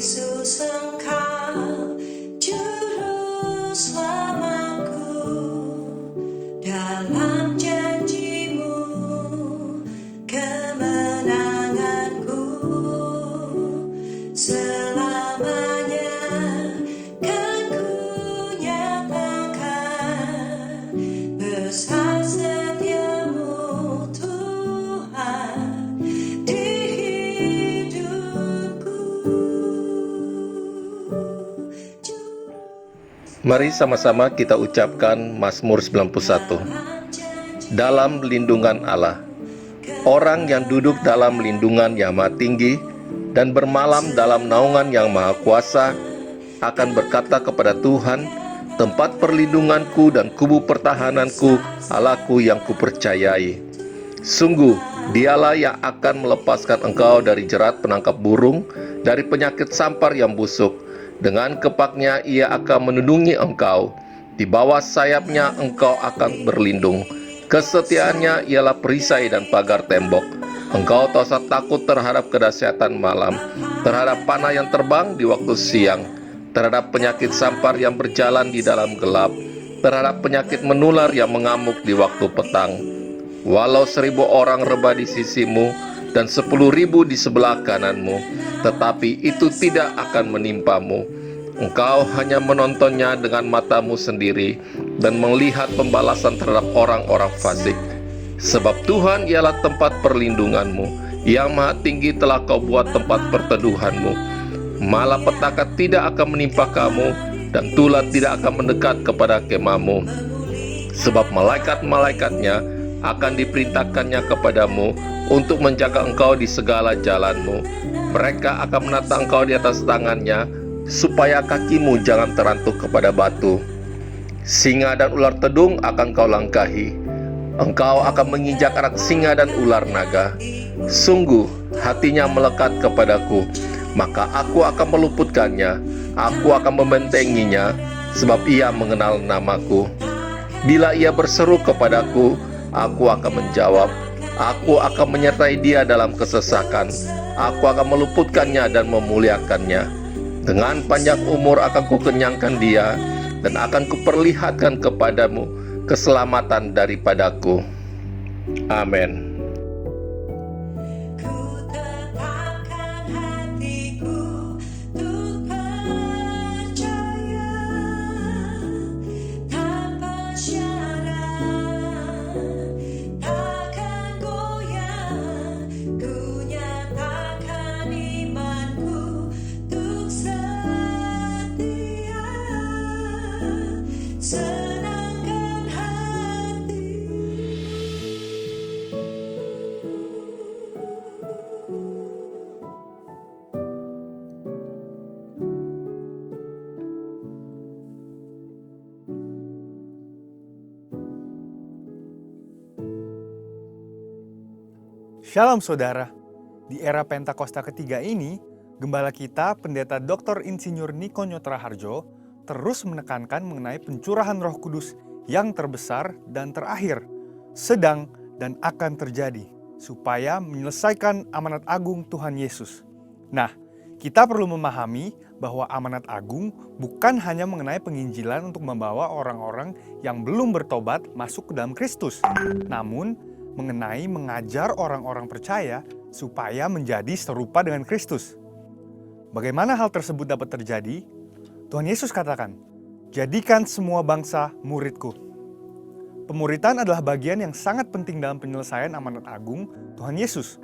Yesus Engkau Juru Selamatku, dalam janji-Mu kemenanganku selamanya kan ku nyatakan besar setiamu Tuhan di hidupku. Mari sama-sama kita ucapkan Mazmur 91. Dalam lindungan Allah. Orang yang duduk dalam lindungan yang maha tinggi dan bermalam dalam naungan yang maha kuasa akan berkata kepada Tuhan, tempat perlindunganku dan kubu pertahananku, Allahku yang kupercayai. Sungguh, dialah yang akan melepaskan engkau dari jerat penangkap burung, dari penyakit sampar yang busuk. Dengan kepaknya ia akan melindungi engkau. Di bawah sayapnya engkau akan berlindung. Kesetiaannya ialah perisai dan pagar tembok. Engkau tak usah takut terhadap kedahsyatan malam, terhadap panah yang terbang di waktu siang, terhadap penyakit sampar yang berjalan di dalam gelap, terhadap penyakit menular yang mengamuk di waktu petang. Walau 1.000 orang rebah di sisimu dan 10.000 di sebelah kananmu, tetapi itu tidak akan menimpamu. Engkau hanya menontonnya dengan matamu sendiri dan melihat pembalasan terhadap orang-orang fasik. Sebab Tuhan ialah tempat perlindunganmu, yang maha tinggi telah kau buat tempat perteduhanmu. Malapetaka tidak akan menimpa kamu, dan tulah tidak akan mendekat kepada kemahmu. Sebab malaikat-malaikatnya akan diperintahkannya kepadamu untuk menjaga engkau di segala jalanmu. Mereka akan menata engkau di atas tangannya, supaya kakimu jangan terantuk kepada batu. Singa dan ular tedung akan kau langkahi. Engkau akan menginjak anak singa dan ular naga. Sungguh hatinya melekat kepadaku, maka aku akan meluputkannya. Aku akan membentenginya, sebab ia mengenal namaku. Bila ia berseru kepadaku, aku akan menjawab. Aku akan menyertai dia dalam kesesakan. Aku akan meluputkannya dan memuliakannya. Dengan panjang umur akan kukenyangkan dia, dan akan kuperlihatkan kepadamu keselamatan daripadaku. Amin. Ku tetapkan hatiku untuk percaya tanpa syarat, takkan goyah. Ku nyatakan imanku untuk setia, senangkan hati. Shalom saudara, di era Pentakosta ketiga ini, Gembala kita, Pendeta Dr. Insinyur Niko Nyotra Harjo, terus menekankan mengenai pencurahan Roh Kudus yang terbesar dan terakhir, sedang dan akan terjadi, supaya menyelesaikan amanat agung Tuhan Yesus. Nah, kita perlu memahami bahwa amanat agung bukan hanya mengenai penginjilan untuk membawa orang-orang yang belum bertobat masuk ke dalam Kristus, namun mengenai mengajar orang-orang percaya supaya menjadi serupa dengan Kristus. Bagaimana hal tersebut dapat terjadi? Tuhan Yesus katakan, "Jadikan semua bangsa muridku." Pemuritan adalah bagian yang sangat penting dalam penyelesaian amanat agung Tuhan Yesus.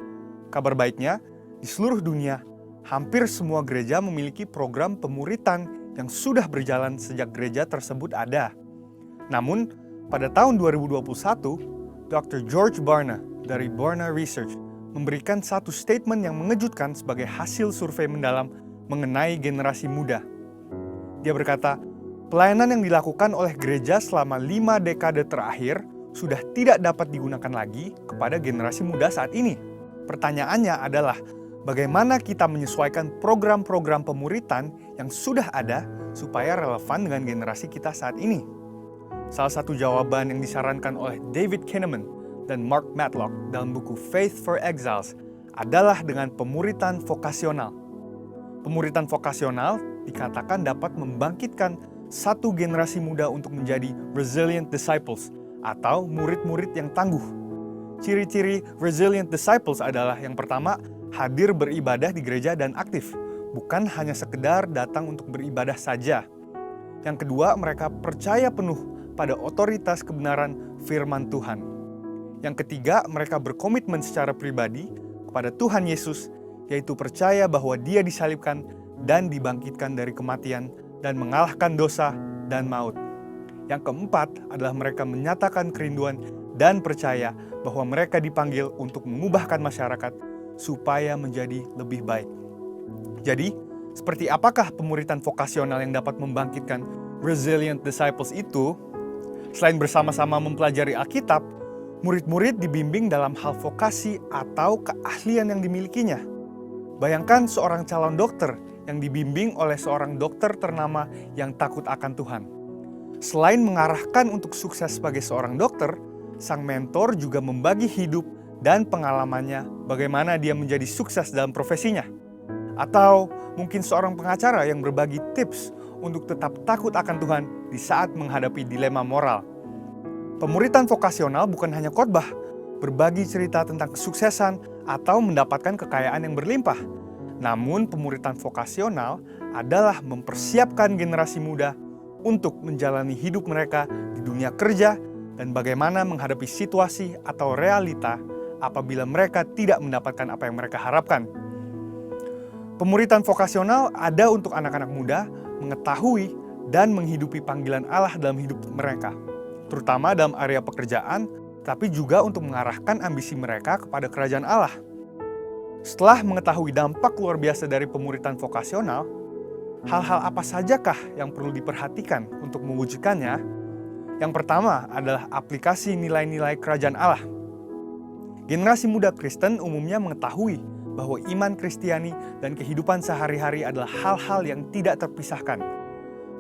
Kabar baiknya, di seluruh dunia, hampir semua gereja memiliki program pemuritan yang sudah berjalan sejak gereja tersebut ada. Namun, pada tahun 2021, Dr. George Barna dari Barna Research memberikan satu statement yang mengejutkan sebagai hasil survei mendalam mengenai generasi muda. Dia berkata, pelayanan yang dilakukan oleh gereja selama 5 dekade terakhir sudah tidak dapat digunakan lagi kepada generasi muda saat ini. Pertanyaannya adalah, bagaimana kita menyesuaikan program-program pemuritan yang sudah ada supaya relevan dengan generasi kita saat ini? Salah satu jawaban yang disarankan oleh David Kinnaman dan Mark Matlock dalam buku Faith for Exiles adalah dengan pemuritan vokasional. Pemuritan vokasional dikatakan dapat membangkitkan satu generasi muda untuk menjadi resilient disciples atau murid-murid yang tangguh. Ciri-ciri resilient disciples adalah yang pertama, hadir beribadah di gereja dan aktif, bukan hanya sekedar datang untuk beribadah saja. Yang kedua, mereka percaya penuh pada otoritas kebenaran firman Tuhan. Yang ketiga, mereka berkomitmen secara pribadi kepada Tuhan Yesus, yaitu percaya bahwa Dia disalibkan dan dibangkitkan dari kematian dan mengalahkan dosa dan maut. Yang keempat adalah mereka menyatakan kerinduan dan percaya bahwa mereka dipanggil untuk mengubahkan masyarakat supaya menjadi lebih baik. Jadi, seperti apakah pemuritan vokasional yang dapat membangkitkan resilient disciples itu? Selain bersama-sama mempelajari Alkitab, murid-murid dibimbing dalam hal vokasi atau keahlian yang dimilikinya. Bayangkan seorang calon dokter yang dibimbing oleh seorang dokter ternama yang takut akan Tuhan. Selain mengarahkan untuk sukses sebagai seorang dokter, sang mentor juga membagi hidup dan pengalamannya bagaimana dia menjadi sukses dalam profesinya. Atau mungkin seorang pengacara yang berbagi tips untuk tetap takut akan Tuhan di saat menghadapi dilema moral. Pemuritan vokasional bukan hanya khotbah, berbagi cerita tentang kesuksesan atau mendapatkan kekayaan yang berlimpah. Namun pemuritan vokasional adalah mempersiapkan generasi muda untuk menjalani hidup mereka di dunia kerja dan bagaimana menghadapi situasi atau realita apabila mereka tidak mendapatkan apa yang mereka harapkan. Pemuritan vokasional ada untuk anak-anak muda mengetahui dan menghidupi panggilan Allah dalam hidup mereka, terutama dalam area pekerjaan, tapi juga untuk mengarahkan ambisi mereka kepada kerajaan Allah. Setelah mengetahui dampak luar biasa dari pemuritan vokasional, hal-hal apa sajakah yang perlu diperhatikan untuk mewujudkannya? Yang pertama adalah aplikasi nilai-nilai kerajaan Allah. Generasi muda Kristen umumnya mengetahui bahwa iman Kristiani dan kehidupan sehari-hari adalah hal-hal yang tidak terpisahkan.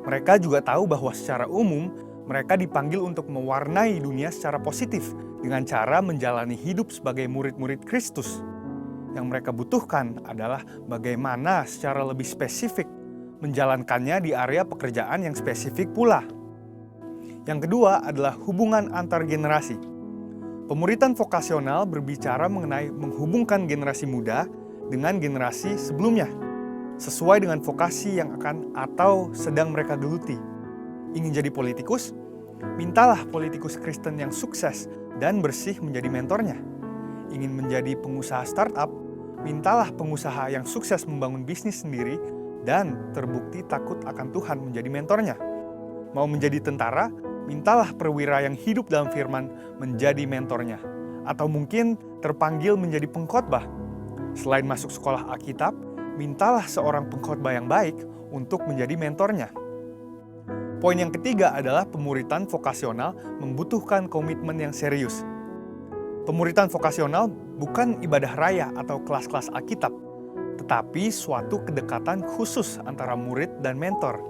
Mereka juga tahu bahwa secara umum mereka dipanggil untuk mewarnai dunia secara positif dengan cara menjalani hidup sebagai murid-murid Kristus. Yang mereka butuhkan adalah bagaimana secara lebih spesifik menjalankannya di area pekerjaan yang spesifik pula. Yang kedua adalah hubungan antar generasi. Pemuritan vokasional berbicara mengenai menghubungkan generasi muda dengan generasi sebelumnya, sesuai dengan vokasi yang akan atau sedang mereka geluti. Ingin jadi politikus? Mintalah politikus Kristen yang sukses dan bersih menjadi mentornya. Ingin menjadi pengusaha startup? Mintalah pengusaha yang sukses membangun bisnis sendiri dan terbukti takut akan Tuhan menjadi mentornya. Mau menjadi tentara? Mintalah perwira yang hidup dalam firman menjadi mentornya. Atau mungkin terpanggil menjadi pengkhotbah. Selain masuk sekolah Alkitab, mintalah seorang pengkhotbah yang baik untuk menjadi mentornya. Poin yang ketiga adalah pemuritan vokasional membutuhkan komitmen yang serius. Pemuritan vokasional bukan ibadah raya atau kelas-kelas Alkitab, tetapi suatu kedekatan khusus antara murid dan mentor.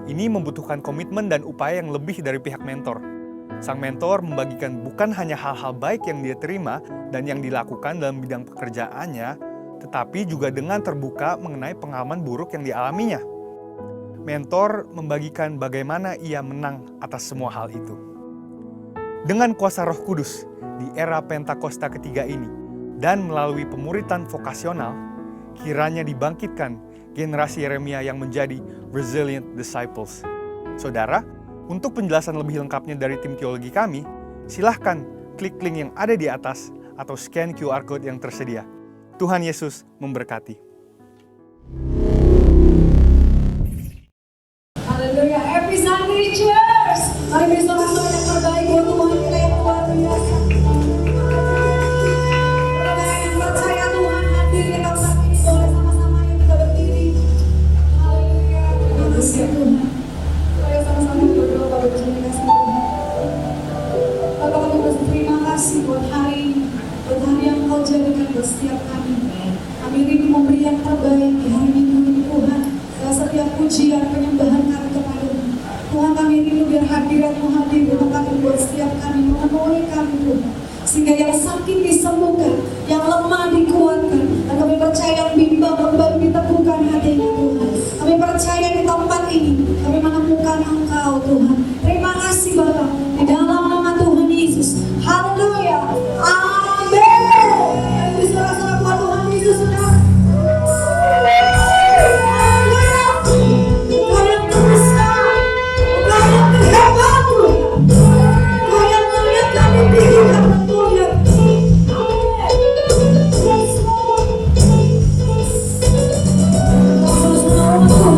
Ini membutuhkan komitmen dan upaya yang lebih dari pihak mentor. Sang mentor membagikan bukan hanya hal-hal baik yang dia terima dan yang dilakukan dalam bidang pekerjaannya, tetapi juga dengan terbuka mengenai pengalaman buruk yang dialaminya. Mentor membagikan bagaimana ia menang atas semua hal itu. Dengan kuasa Roh Kudus di era Pentakosta ketiga ini dan melalui pemuritan vokasional, kiranya dibangkitkan generasi Yeremia yang menjadi resilient disciples. Saudara, untuk penjelasan lebih lengkapnya dari tim teologi kami, silahkan klik link yang ada di atas atau scan QR Code yang tersedia. Tuhan Yesus memberkati. Haleluya, happy Sunday Church. Mari bersama-sama yang terbaik buat Tuhan kita yang luar biasa. Saudara yang percaya Tuhan hadir di kawasan ini, boleh sama-sama yang kita berdiri. Haleluya, terima kasih ya Tuhan. Mari sama-sama berdoa pada terima kasih Tuhan. Bapak kami berterima kasih buat hari ini, buat hari yang Kau jadikan buat setiap kami. Kami rindu memberi yang terbaik di hari Minggu ini Tuhan. Dan setiap pujian penyembahan kami kepadamu. Tuhan, kami rindu biar hadirat-Mu hadir di tempat ini buat setiap kami, memenuhi kami Tuhan. Sehingga yang sakit disembuhkan, yang lemah dikuatkan, dan kami percaya yang bimbang kembali diteguhkan hatinya. Tuhan. Terima kasih Bapak. Di dalam nama Tuhan Yesus. Haleluya. Amin. Ayo sorak-sorak buat Tuhan Yesus, saudara. Haleluya. Kau yang besar, Kau yang hebat Tuhan. Kau yang mulia, kami tinggi karena mulia. Yes, Lord. Kau selalu Tuhan.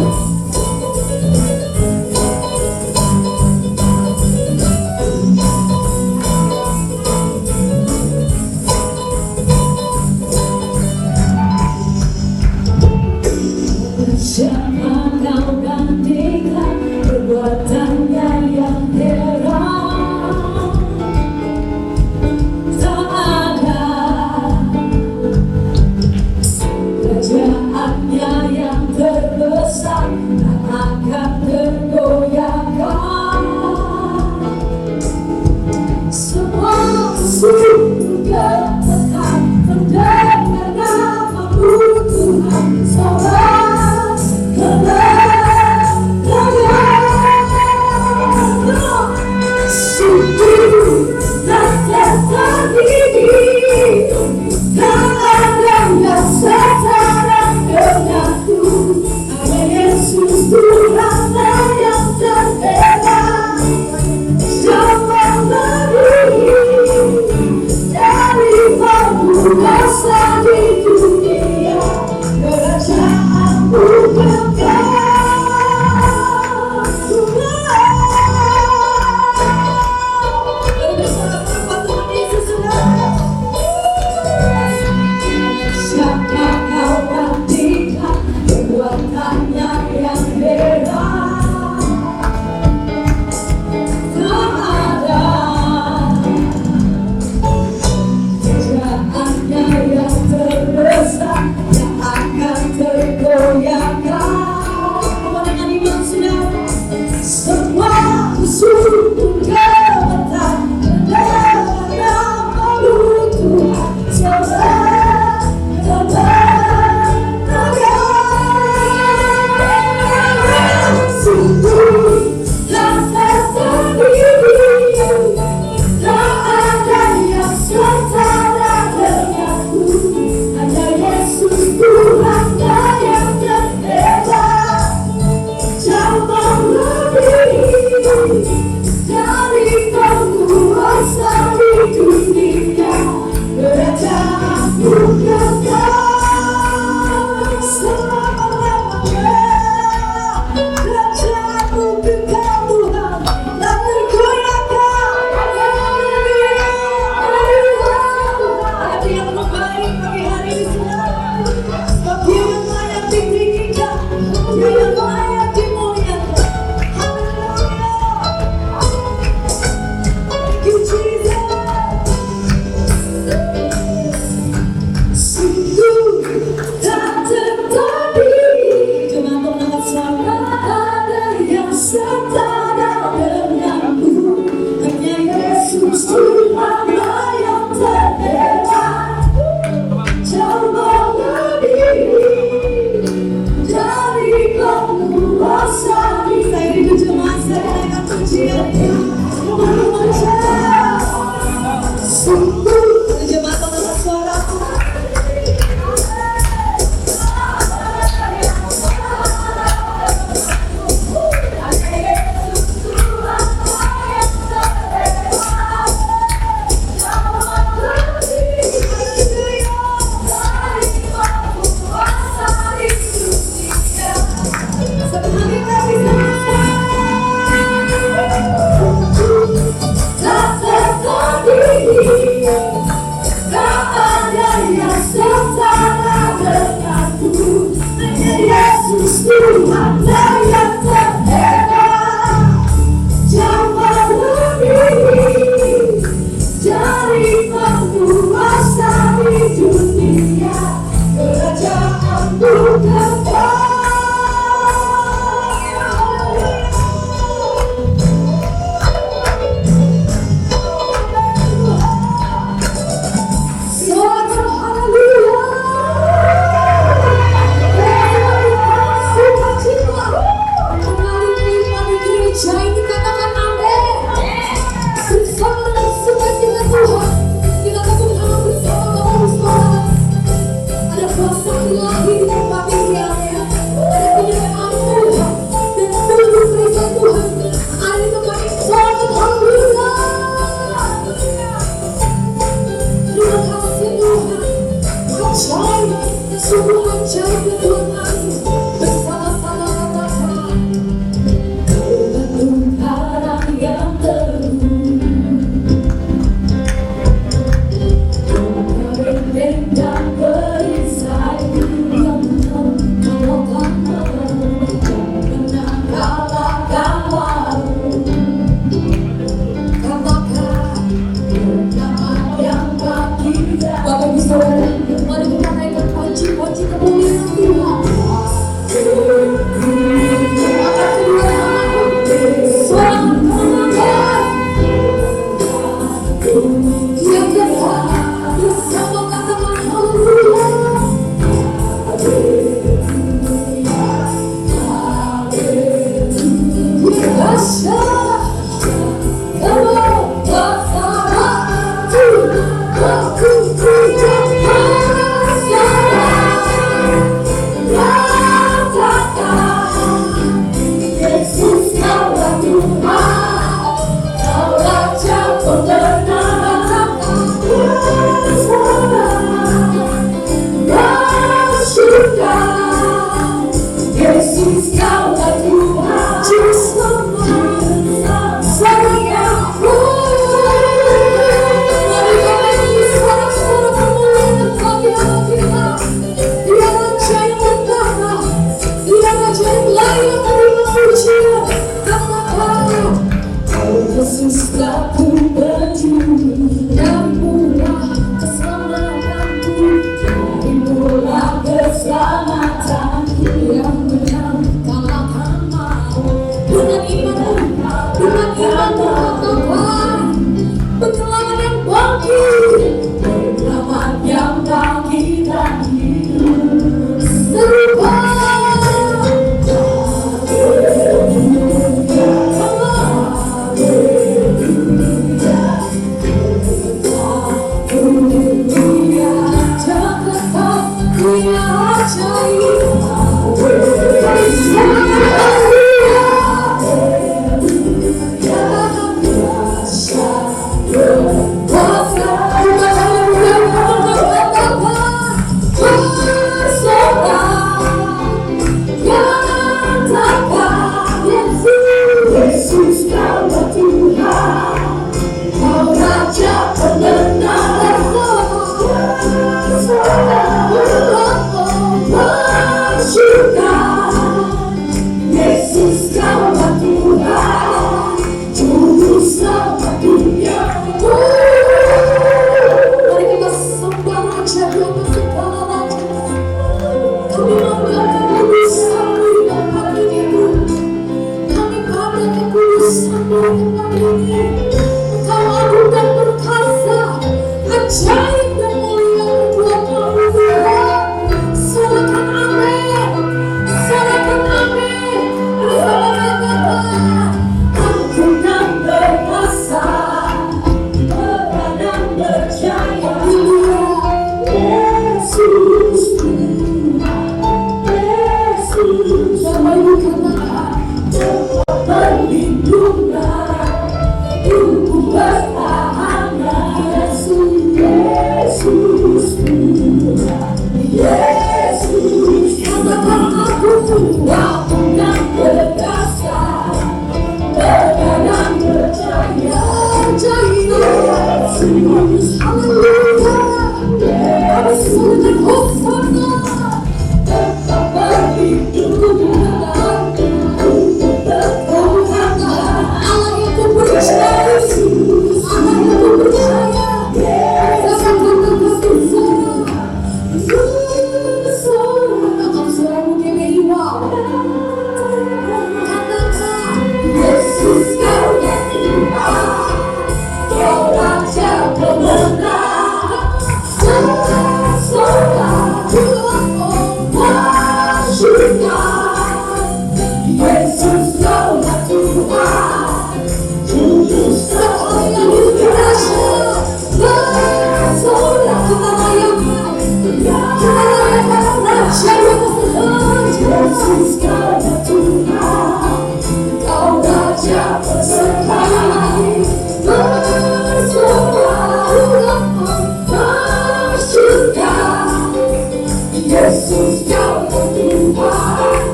Yesus kau Tuhan.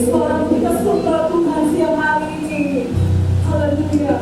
Suara kita sembah Tuhan siang hari ini. Haleluya.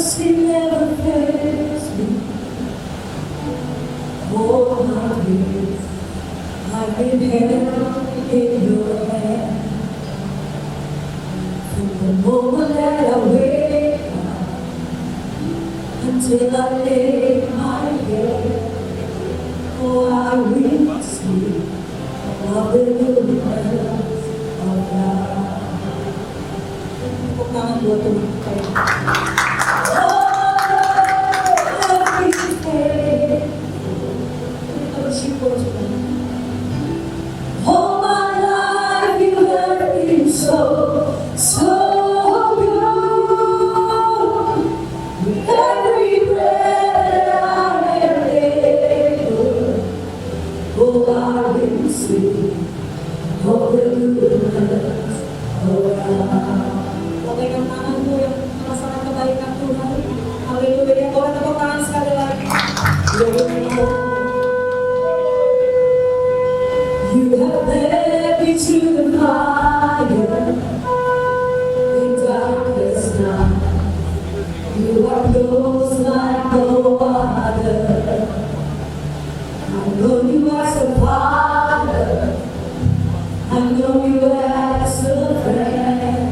mercy never fails me. All my days I've been held in your hand. From the moment that I wake up until I lay my head, oh, I will sing of the goodness of God. Tepuk tangan buat Tuhan. All my life you have been so good. With every breath I am able, oh, I will sing of the goodness of God. Pegang tanganmu yang merasakan kebaikan Tuhan. Haleluya. Boleh tepuk tangan sekali lagi. You have led me to the fire in darkest night. You are close like no other. I know you as a father. I know you as a friend.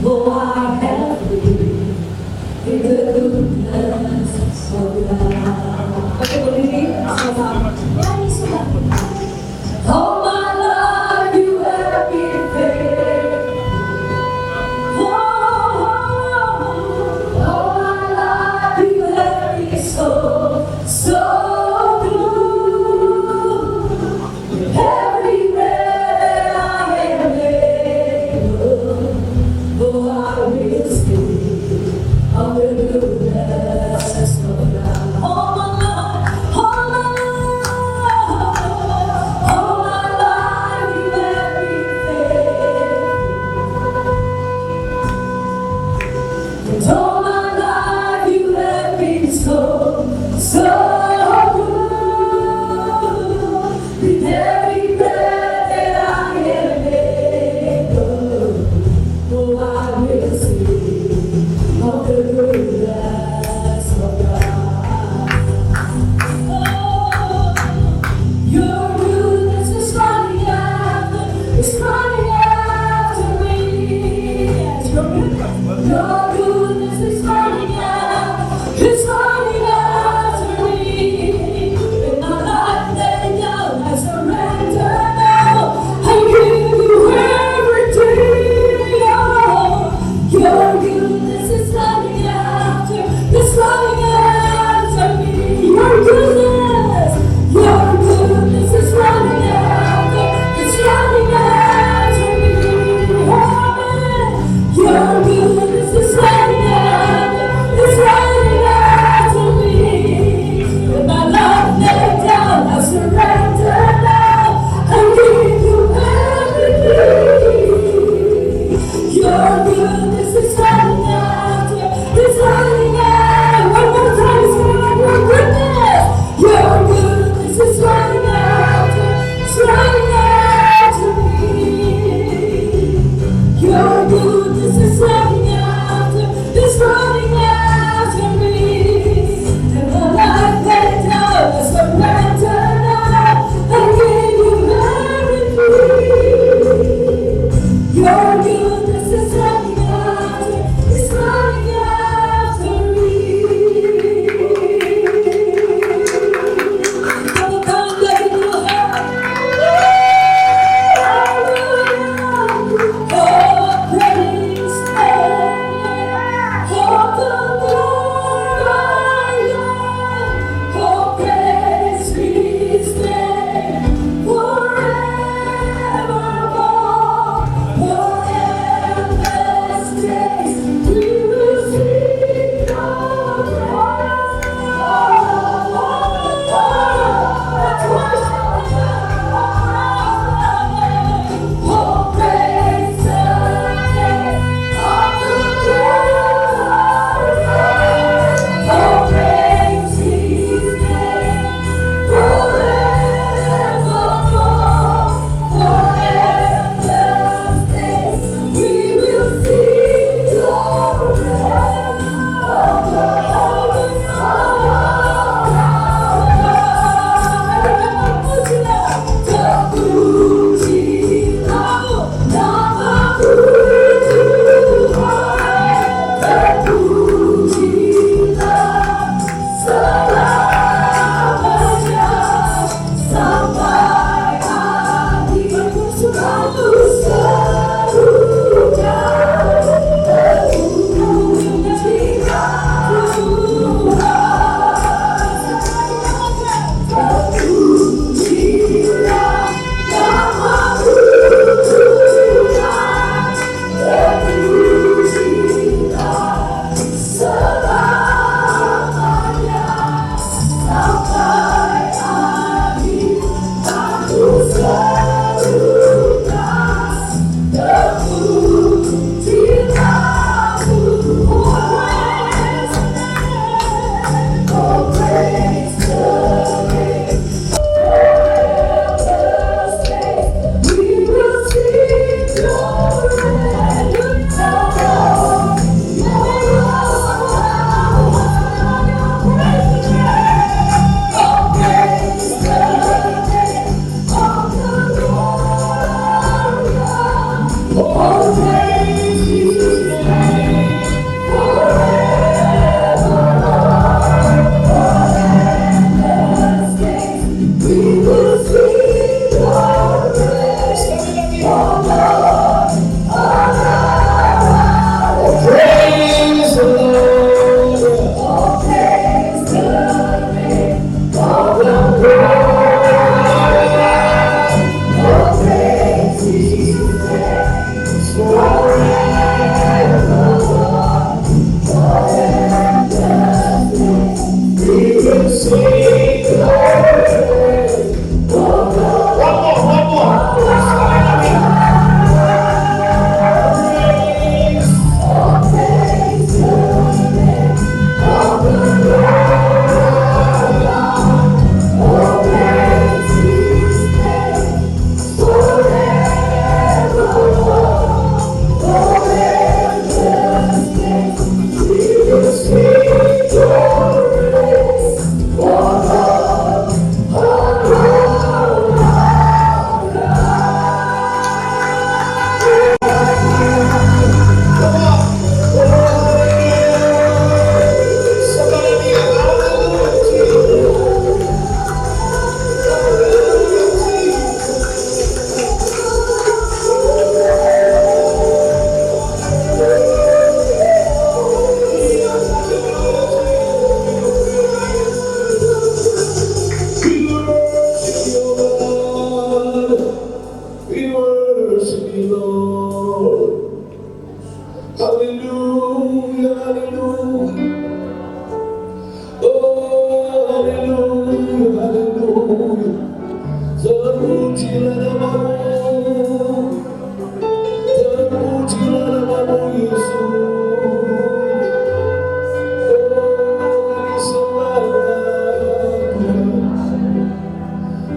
Oh, I have lived in the goodness of God. Oke, berdiri sama. Nyanyi sudah. All my life you have been faithful. All my life you have been so good. With every breath I am able, oh, I will sing of the goodness of God. All my life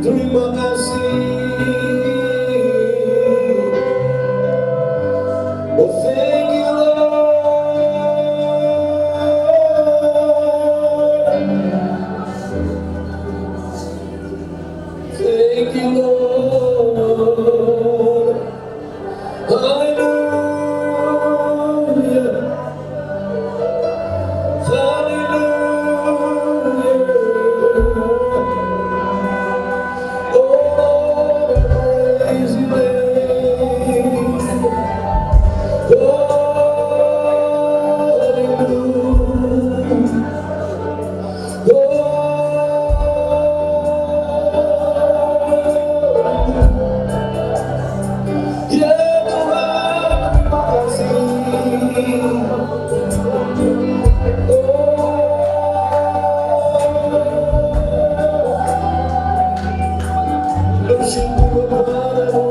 Terima kasih. Oh, thank you, Lord. Thank you, Lord. Hallelujah. Hallelujah. Oh, praise your name. Oh, hallelujah. Oh, yeah, terima kasih. Bersyukur kepadamu,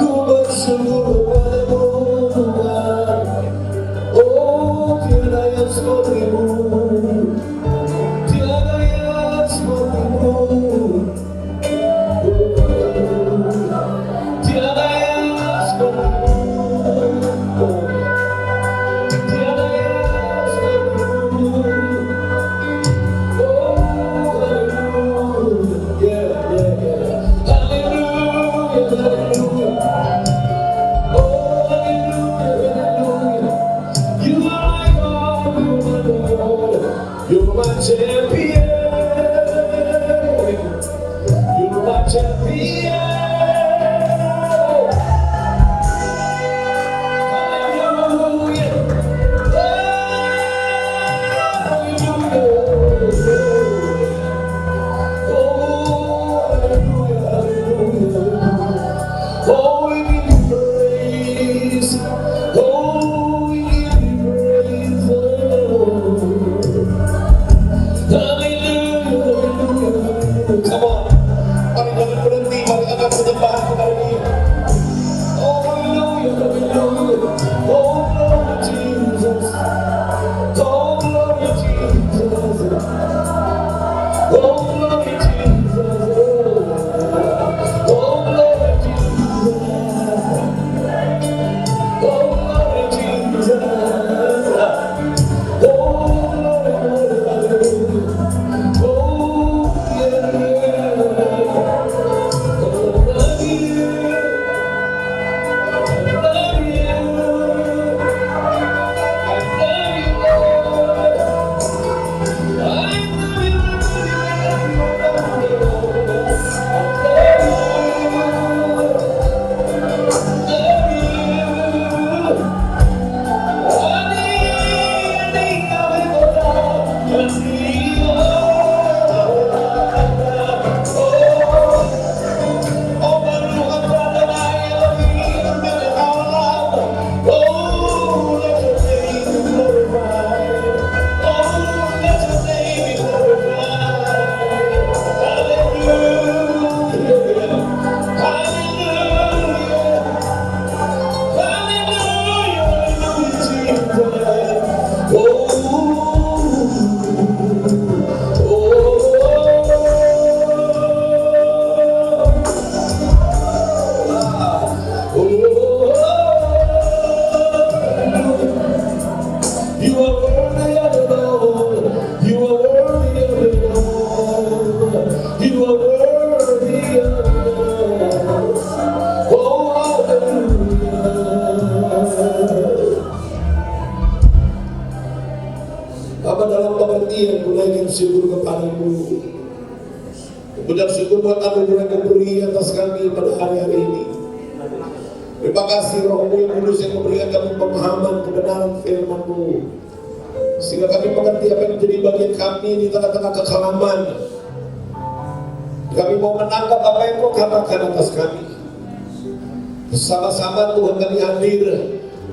ku bersyukur kepadamu, Tuhan. Oh, tiada yang sepertimu, tiada yang sepertimu. Tiada yang sepertimu, tiada yang sepertimu. Oh, hallelujah, yeah, yeah, yeah. Hallelujah, hallelujah. Oh, hallelujah, hallelujah. You are my God, you are my Lord. You're my champion. You're my champion. Hallelujah. Oh, we give you praise. Oh, we give you praise. Hallelujah, hallelujah. Come on. Mari jangan berhenti, mari angkat penyembahan kepada Dia. Oh, hallelujah, hallelujah. Oh, glory Jesus. Oh, glory Jesus. Oh, glory Jesus. Oh, glory Jesus. Oh, glory Jesus. Oh, glory, glory, hallelujah. Oh, yeah, yeah. Oh, love you. I love you. I love you, Lord. I love you, You are worthy of it all. You are worthy of it all. You are worthy of it all. Oh, hallelujah. Apa dalam pengertian menaikkan syukur kepadamu? Mengucap syukur buat anugerah yang beri atas kami pada hari-hari ini. Terima kasih Roh-Mu yang kudus yang memberikan kami pemahaman kebenaran firman-Mu, sehingga kami mengerti apa yang menjadi bagian kami di tengah-tengah kekelaman. Kami mau menangkap apa yang Kau katakan atas kami. Bersama-sama Tuhan kami hadir,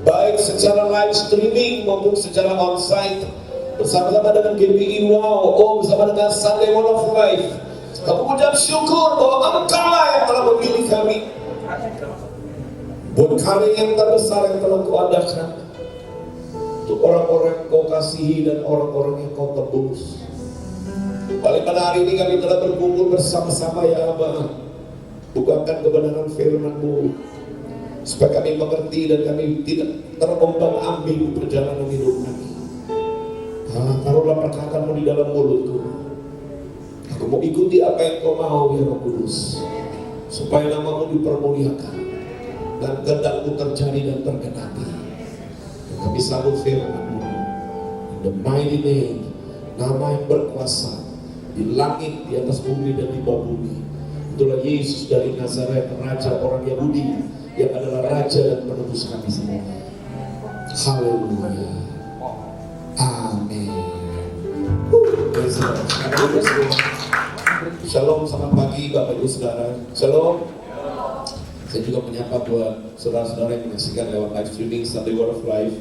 baik secara live streaming maupun secara onsite, bersama-sama dengan GBI Wow, bersama dengan Sunday One of Life. Kami mengucap syukur bahwa Engkau yang telah memilih kami buat karya yang terbesar yang telah Kau adakan untuk orang-orang yang Kau kasihi dan orang-orang yang Kau tebus. Paling pada hari ini kami telah berkumpul bersama-sama ya Abah. Bukakan kebenaran firman-Mu supaya kami mengerti dan kami tidak terombang-ambing perjalanan hidup kami. Taruhlah perkataan-Mu di dalam mulutku. Aku mau ikuti apa yang Kau mau ya Roh Kudus, supaya nama-Mu dipermuliakan dan kehendak-Mu terjadi dan tergenapi. Kami sambut firman-Mu in the mighty name, nama yang berkuasa di langit, di atas bumi dan di bawah bumi. Itulah Yesus dari Nazaret, Raja orang Yahudi yang adalah Raja dan Penebus kami semua. Haleluya. Amin. Shalom, selamat pagi Bapak Ibu Saudara. Shalom. Saya juga menyapa buat saudara-saudara yang menyaksikan lewat live streaming Sunday Word of Life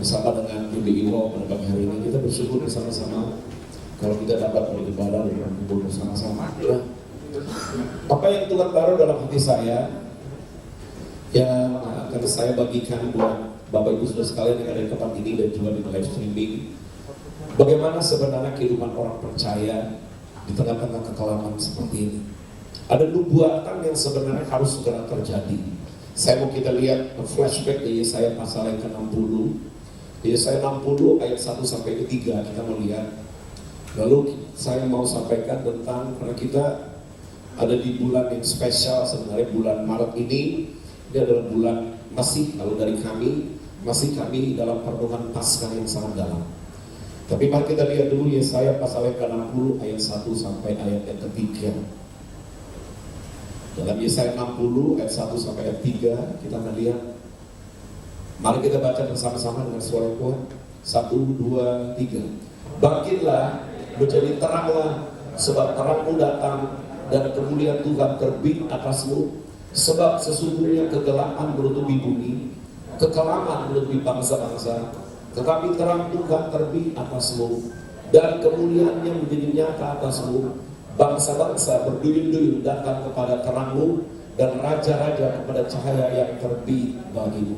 bersama dengan BBI Law pada pagi hari ini. Kita bersyukur bersama-sama kalau kita dapat beribadah dan berkumpul bersama-sama. Ya. Apa yang Tuhan taruh dalam hati saya yang akan saya bagikan buat Bapak Ibu Saudara sekalian yang ada di tempat ini dan juga di live streaming. Bagaimana sebenarnya kehidupan orang percaya di tengah-tengah kekelaman seperti ini. Ada nubuatan yang sebenarnya harus segera terjadi. Saya mau kita lihat flashback di Yesaya pasal yang ke-60. Yesaya 60 ayat 1 sampai 3 kita mau lihat. Lalu saya mau sampaikan tentang, karena kita ada di bulan yang spesial sebenarnya, bulan Maret ini adalah bulan masih, kalau dari kami masih kami dalam perenungan Paskah yang sangat dalam. Tapi mari kita lihat dulu Yesaya pasal yang ke-60 ayat 1 sampai ayat yang ke-3. Dalam Yesaya 60 ayat 1 sampai ayat 3 kita akan lihat. Mari kita baca bersama-sama dengan suara kuat. 1, 2, 3. Bangkitlah, menjadi teranglah, sebab terangmu datang dan kemuliaan Tuhan terbit atasmu. Sebab sesungguhnya kegelapan menutupi bumi, kekelaman menutupi bangsa-bangsa, tetapi terang Tuhan terbit atasmu dan kemuliaannya menjadi nyata atasmu. Bangsa-bangsa berduyun-duyun datang kepada terangmu dan raja-raja kepada cahaya yang terbit bagimu.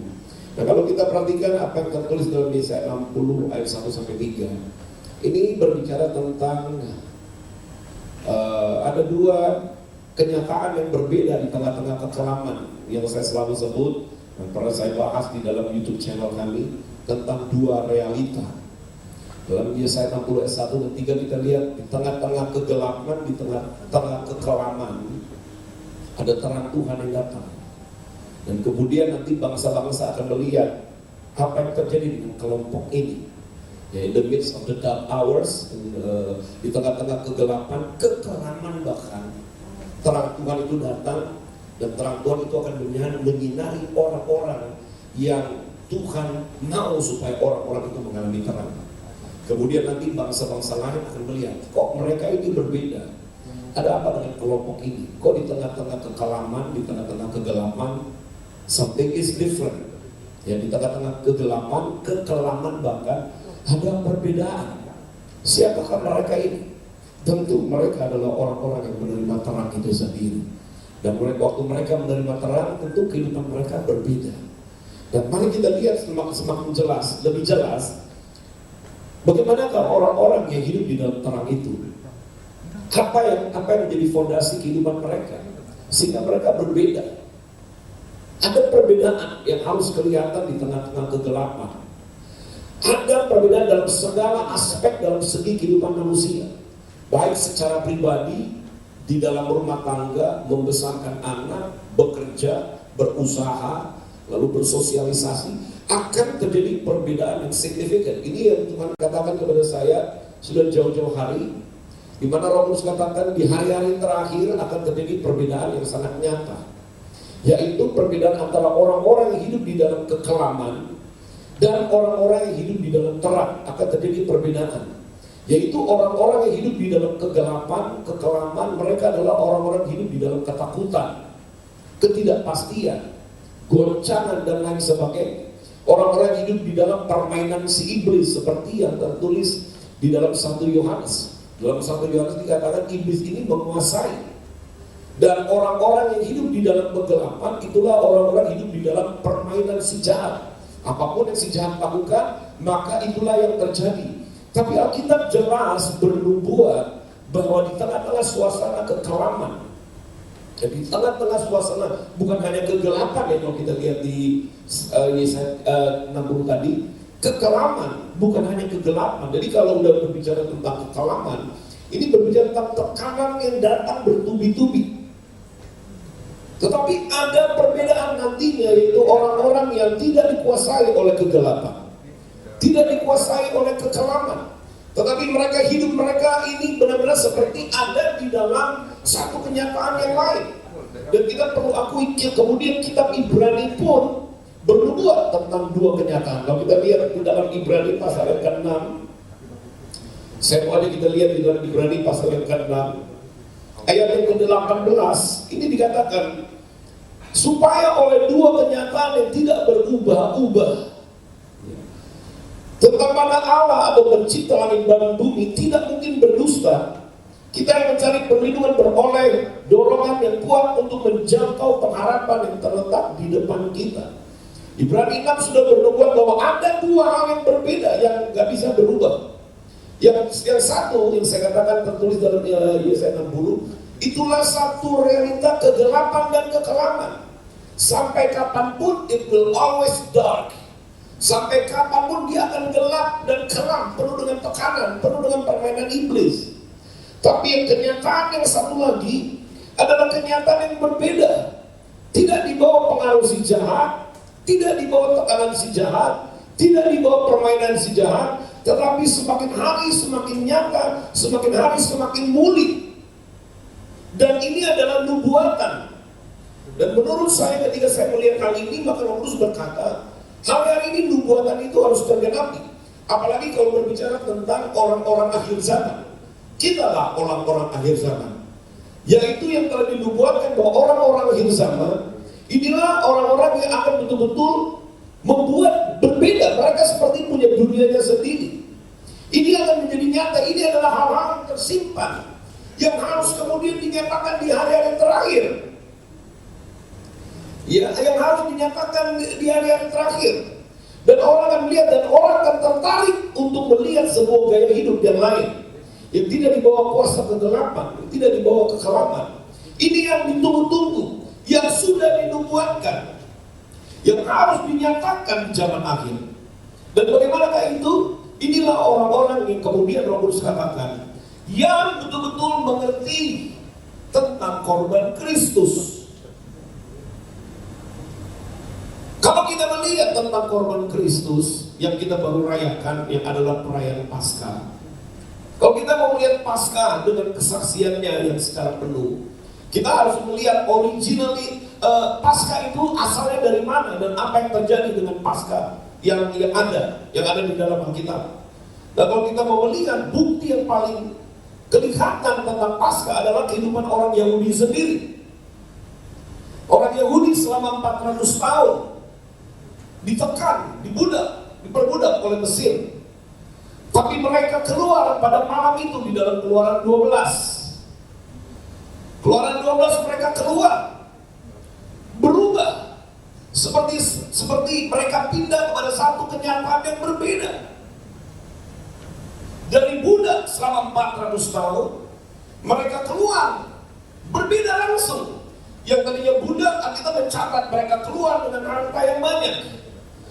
Nah, kalau kita perhatikan apa yang tertulis dalam Yesaya 60 ayat 1 sampai 3, ini berbicara tentang ada dua kenyataan yang berbeda di tengah-tengah kekelaman yang saya selalu sebut dan pernah saya bahas di dalam YouTube channel kami tentang dua realita. Dalam Yesaya 60 ayat 1 dan 3 kita lihat di tengah-tengah kegelapan, di tengah-tengah kekelaman ada terang Tuhan yang datang. Dan kemudian nanti bangsa-bangsa akan melihat apa yang terjadi dengan kelompok ini. Ya, in the midst of the dark hours, di tengah-tengah kegelapan, kekelaman bahkan, terang Tuhan itu datang dan terang Tuhan itu akan menyinari orang-orang yang Tuhan mau supaya orang-orang itu mengalami terang. Kemudian nanti bangsa-bangsa lain akan melihat, kok mereka ini berbeda. Ada apa dengan kelompok ini? Kok di tengah-tengah kekelaman, di tengah-tengah kegelapan, something is different. Ya, di tengah-tengah kegelapan, kekelaman bahkan ada perbedaan. Siapakah mereka ini? Tentu mereka adalah orang-orang yang menerima terang itu sendiri. Dan waktu mereka menerima terang, tentu kehidupan mereka berbeda. Dan mari kita lihat semakin jelas, lebih jelas, bagaimanakah orang-orang yang hidup di dalam terang itu? Apa yang menjadi fondasi kehidupan mereka sehingga mereka berbeda? Ada perbedaan yang harus kelihatan di tengah-tengah kegelapan. Ada perbedaan dalam segala aspek dalam segi kehidupan manusia, baik secara pribadi, di dalam rumah tangga, membesarkan anak, bekerja, berusaha, lalu bersosialisasi, akan terjadi perbedaan yang signifikan. Ini yang Tuhan katakan kepada saya sudah jauh-jauh hari, di mana Roh Kudus katakan di hari-hari terakhir akan terjadi perbedaan yang sangat nyata, yaitu perbedaan antara orang-orang yang hidup di dalam kekelaman dan orang-orang yang hidup di dalam terang. Akan terjadi perbedaan, yaitu orang-orang yang hidup di dalam kegelapan, kekelaman, mereka adalah orang-orang yang hidup di dalam ketakutan, ketidakpastian, goncangan dan lain sebagainya. Orang-orang yang hidup di dalam permainan si iblis seperti yang tertulis di dalam 1 Yohanes. Dalam 1 Yohanes dikatakan iblis ini menguasai. Dan orang-orang yang hidup di dalam kegelapan itulah orang-orang hidup di dalam permainan si jahat. Apapun yang si jahat lakukan, maka itulah yang terjadi. Tapi Alkitab jelas bernubuat bahwa di tengah-tengah suasana kekelaman, jadi di tengah-tengah suasana bukan hanya kegelapan ya, kalau kita lihat di Yesaya 60 tadi, kekelaman bukan hanya kegelapan. Jadi kalau udah berbicara tentang kekelaman, ini berbicara tentang tekanan yang datang bertubi-tubi. Tetapi ada perbedaan nantinya, yaitu orang-orang yang tidak dikuasai oleh kegelapan, tidak dikuasai oleh kekelaman, tetapi mereka hidup mereka ini benar-benar seperti ada di dalam satu kenyataan yang lain. Dan kita perlu akui, kemudian kitab Ibrani pun bernubuat tentang dua kenyataan. Kalau kita lihat di dalam Ibrani pasal yang ke-6, saya mau aja kita lihat di dalam Ibrani pasal yang ke-6 ayat yang ke-18, ini dikatakan supaya oleh dua kenyataan yang tidak berubah-ubah tentang mana Allah atau pencipta langit dan bumi tidak mungkin berdusta, kita yang mencari perlindungan beroleh dorongan yang kuat untuk menjangkau pengharapan yang terletak di depan kita. Ibrani 6 sudah bernubuat bahwa ada dua hal yang berbeda yang nggak bisa berubah. Yang satu yang saya katakan tertulis dalam Yesaya 60, itulah satu realita kegelapan dan kekelaman. Sampai kapanpun it will always dark. Sampai kapanpun dia akan gelap dan kelam, penuh dengan tekanan, penuh dengan permainan iblis. Tapi yang kenyataan yang satu lagi adalah kenyataan yang berbeda. Tidak dibawa pengaruh si jahat, tidak dibawa tekanan si jahat, tidak dibawa permainan si jahat, tetapi semakin hari semakin nyata, semakin hari semakin muli. Dan ini adalah nubuatan. Dan menurut saya ketika saya melihat hal ini, maka Roh Kudus berkata, hari ini nubuatan itu harus tergenapi. Apalagi kalau berbicara tentang orang-orang akhir zaman. Kitalah orang-orang akhir zaman, yaitu yang telah dinubuatkan bahwa orang-orang akhir zaman inilah orang-orang yang akan betul-betul membuat berbeda. Mereka seperti punya dunianya sendiri. Ini akan menjadi nyata. Ini adalah hal-hal yang tersimpan, yang harus kemudian dinyatakan di hari-hari terakhir. Ya, yang harus dinyatakan di hari-hari terakhir. Dan orang akan melihat, dan orang akan tertarik untuk melihat sebuah gaya hidup yang lain, yang tidak dibawa kuasa kegelapan, yang tidak dibawa kekelaman. Ini yang ditunggu-tunggu, yang sudah dinubuatkan, yang harus dinyatakan di zaman akhir. Dan bagaimanakah itu? Inilah orang-orang yang kemudian Roh Kudus katakan, yang betul-betul mengerti tentang korban Kristus. Kalau kita melihat tentang korban Kristus yang kita baru rayakan, yang adalah perayaan Paskah. Kalau kita mau melihat Paskah dengan kesaksiannya yang secara penuh, kita harus melihat originally Paskah itu asalnya dari mana dan apa yang terjadi dengan Paskah yang ada di dalam Alkitab. Dan kalau kita mau melihat bukti yang paling kelihatan tentang Paskah adalah kehidupan orang Yahudi sendiri. Orang Yahudi selama 400 tahun ditekan, diperbudak oleh Mesir. Tapi mereka keluar pada malam itu di dalam Keluaran 12. Keluaran 12 mereka keluar, berubah. Seperti mereka pindah kepada satu kenyataan yang berbeda. Dari budak selama 400 tahun, mereka keluar, berbeda langsung. Yang tadinya budak, kita mencatat mereka keluar dengan harta yang banyak.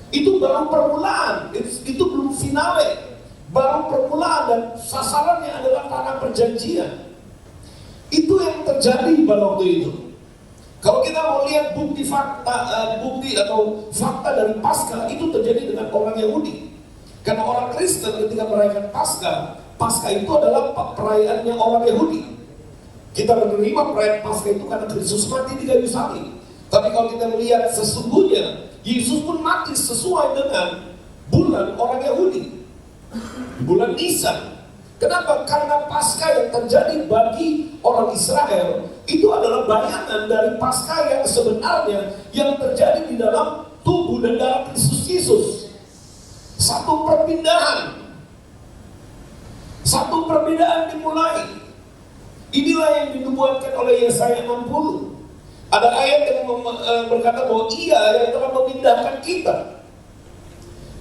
Itu baru permulaan, itu belum finale. Baru permulaan dan sasarannya adalah tanah perjanjian. Itu yang terjadi pada waktu itu. Kalau kita mau lihat bukti atau fakta dari Paskah, itu terjadi dengan orang Yahudi. Karena orang Kristen ketika merayakan Paskah itu adalah perayaannya orang Yahudi. Kita menerima perayaan Paskah itu karena Kristus mati di kayu salib. Tapi kalau kita melihat sesungguhnya, Yesus pun mati sesuai dengan bulan orang Yahudi, bulan Nisan. Kenapa? Karena Paskah yang terjadi bagi orang Israel itu adalah bayangan dari Paskah yang sebenarnya yang terjadi di dalam tubuh dan darah Kristus Yesus. Satu perpindahan, satu perbedaan dimulai. Inilah yang dinubuatkan oleh Yesaya 60. Ada ayat yang berkata bahwa Ia yang telah memindahkan kita.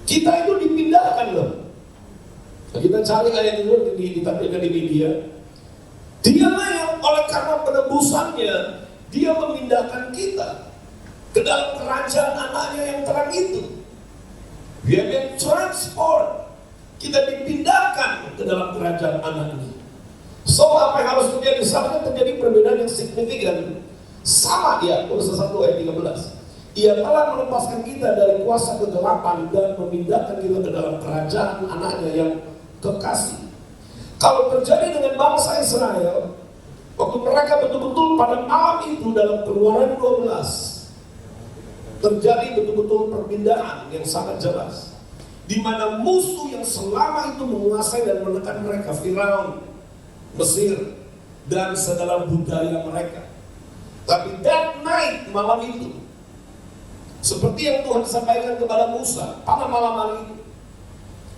Kita itu dipindahkan loh. Kita cari ayat itu ditampilkan di media. Dialah yang oleh karena penebusannya, dia memindahkan kita ke dalam kerajaan anaknya yang terang itu. We have been transport. Kita dipindahkan ke dalam kerajaan anaknya. So apa yang harus terjadi? Seharusnya terjadi perbedaan yang signifikan. Sama ya, Kolose 1 ayat 13. Ia telah melepaskan kita dari kuasa kegelapan dan memindahkan kita ke dalam kerajaan anaknya yang kekasih. Kalau terjadi dengan bangsa Israel, waktu mereka betul-betul pada malam itu dalam Keluaran 12, terjadi betul-betul perpindahan yang sangat jelas, di mana musuh yang selama itu menguasai dan menekan mereka, Firaun, Mesir, dan segala budaya mereka. Tapi that night, malam itu, seperti yang Tuhan sampaikan kepada Musa pada malam hari itu,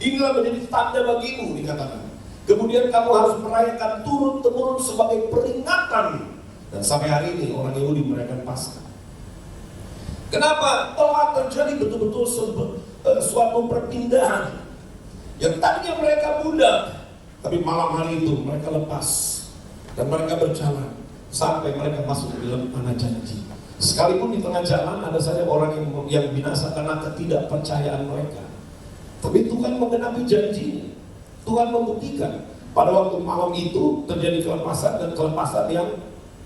inilah menjadi tanda bagimu, dikatakan. Kemudian kamu harus merayakan turun-temurun sebagai peringatan. Dan sampai hari ini orang Yahudi merayakan Paskah. Kenapa? Telah terjadi betul-betul suatu perpindahan. Yang tadinya mereka budak, tapi malam hari itu mereka lepas. Dan mereka berjalan sampai mereka masuk ke dalam tanah janji. Sekalipun di tengah jalan ada saja orang yang binasa karena ketidakpercayaan mereka. Tapi Tuhan menggenapi janjinya. Tuhan membuktikan pada waktu malam itu terjadi kelepasan, dan kelepasan yang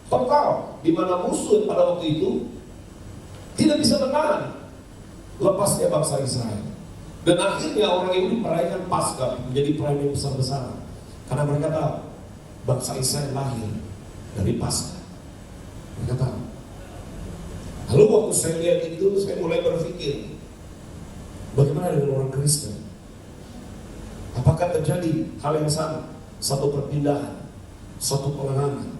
total, di mana musuh pada waktu itu tidak bisa menahan lepasnya bangsa Israel. Dan akhirnya orang Yahudi merayakan Paskah menjadi perayaan yang besar-besaran, karena mereka tahu bangsa Israel lahir dari Paskah. Mereka tahu. Lalu waktu saya lihat itu, saya mulai berpikir, bagaimana dengan orang Kristen? Apakah terjadi hal yang sama? Satu perpindahan, satu pengenalan.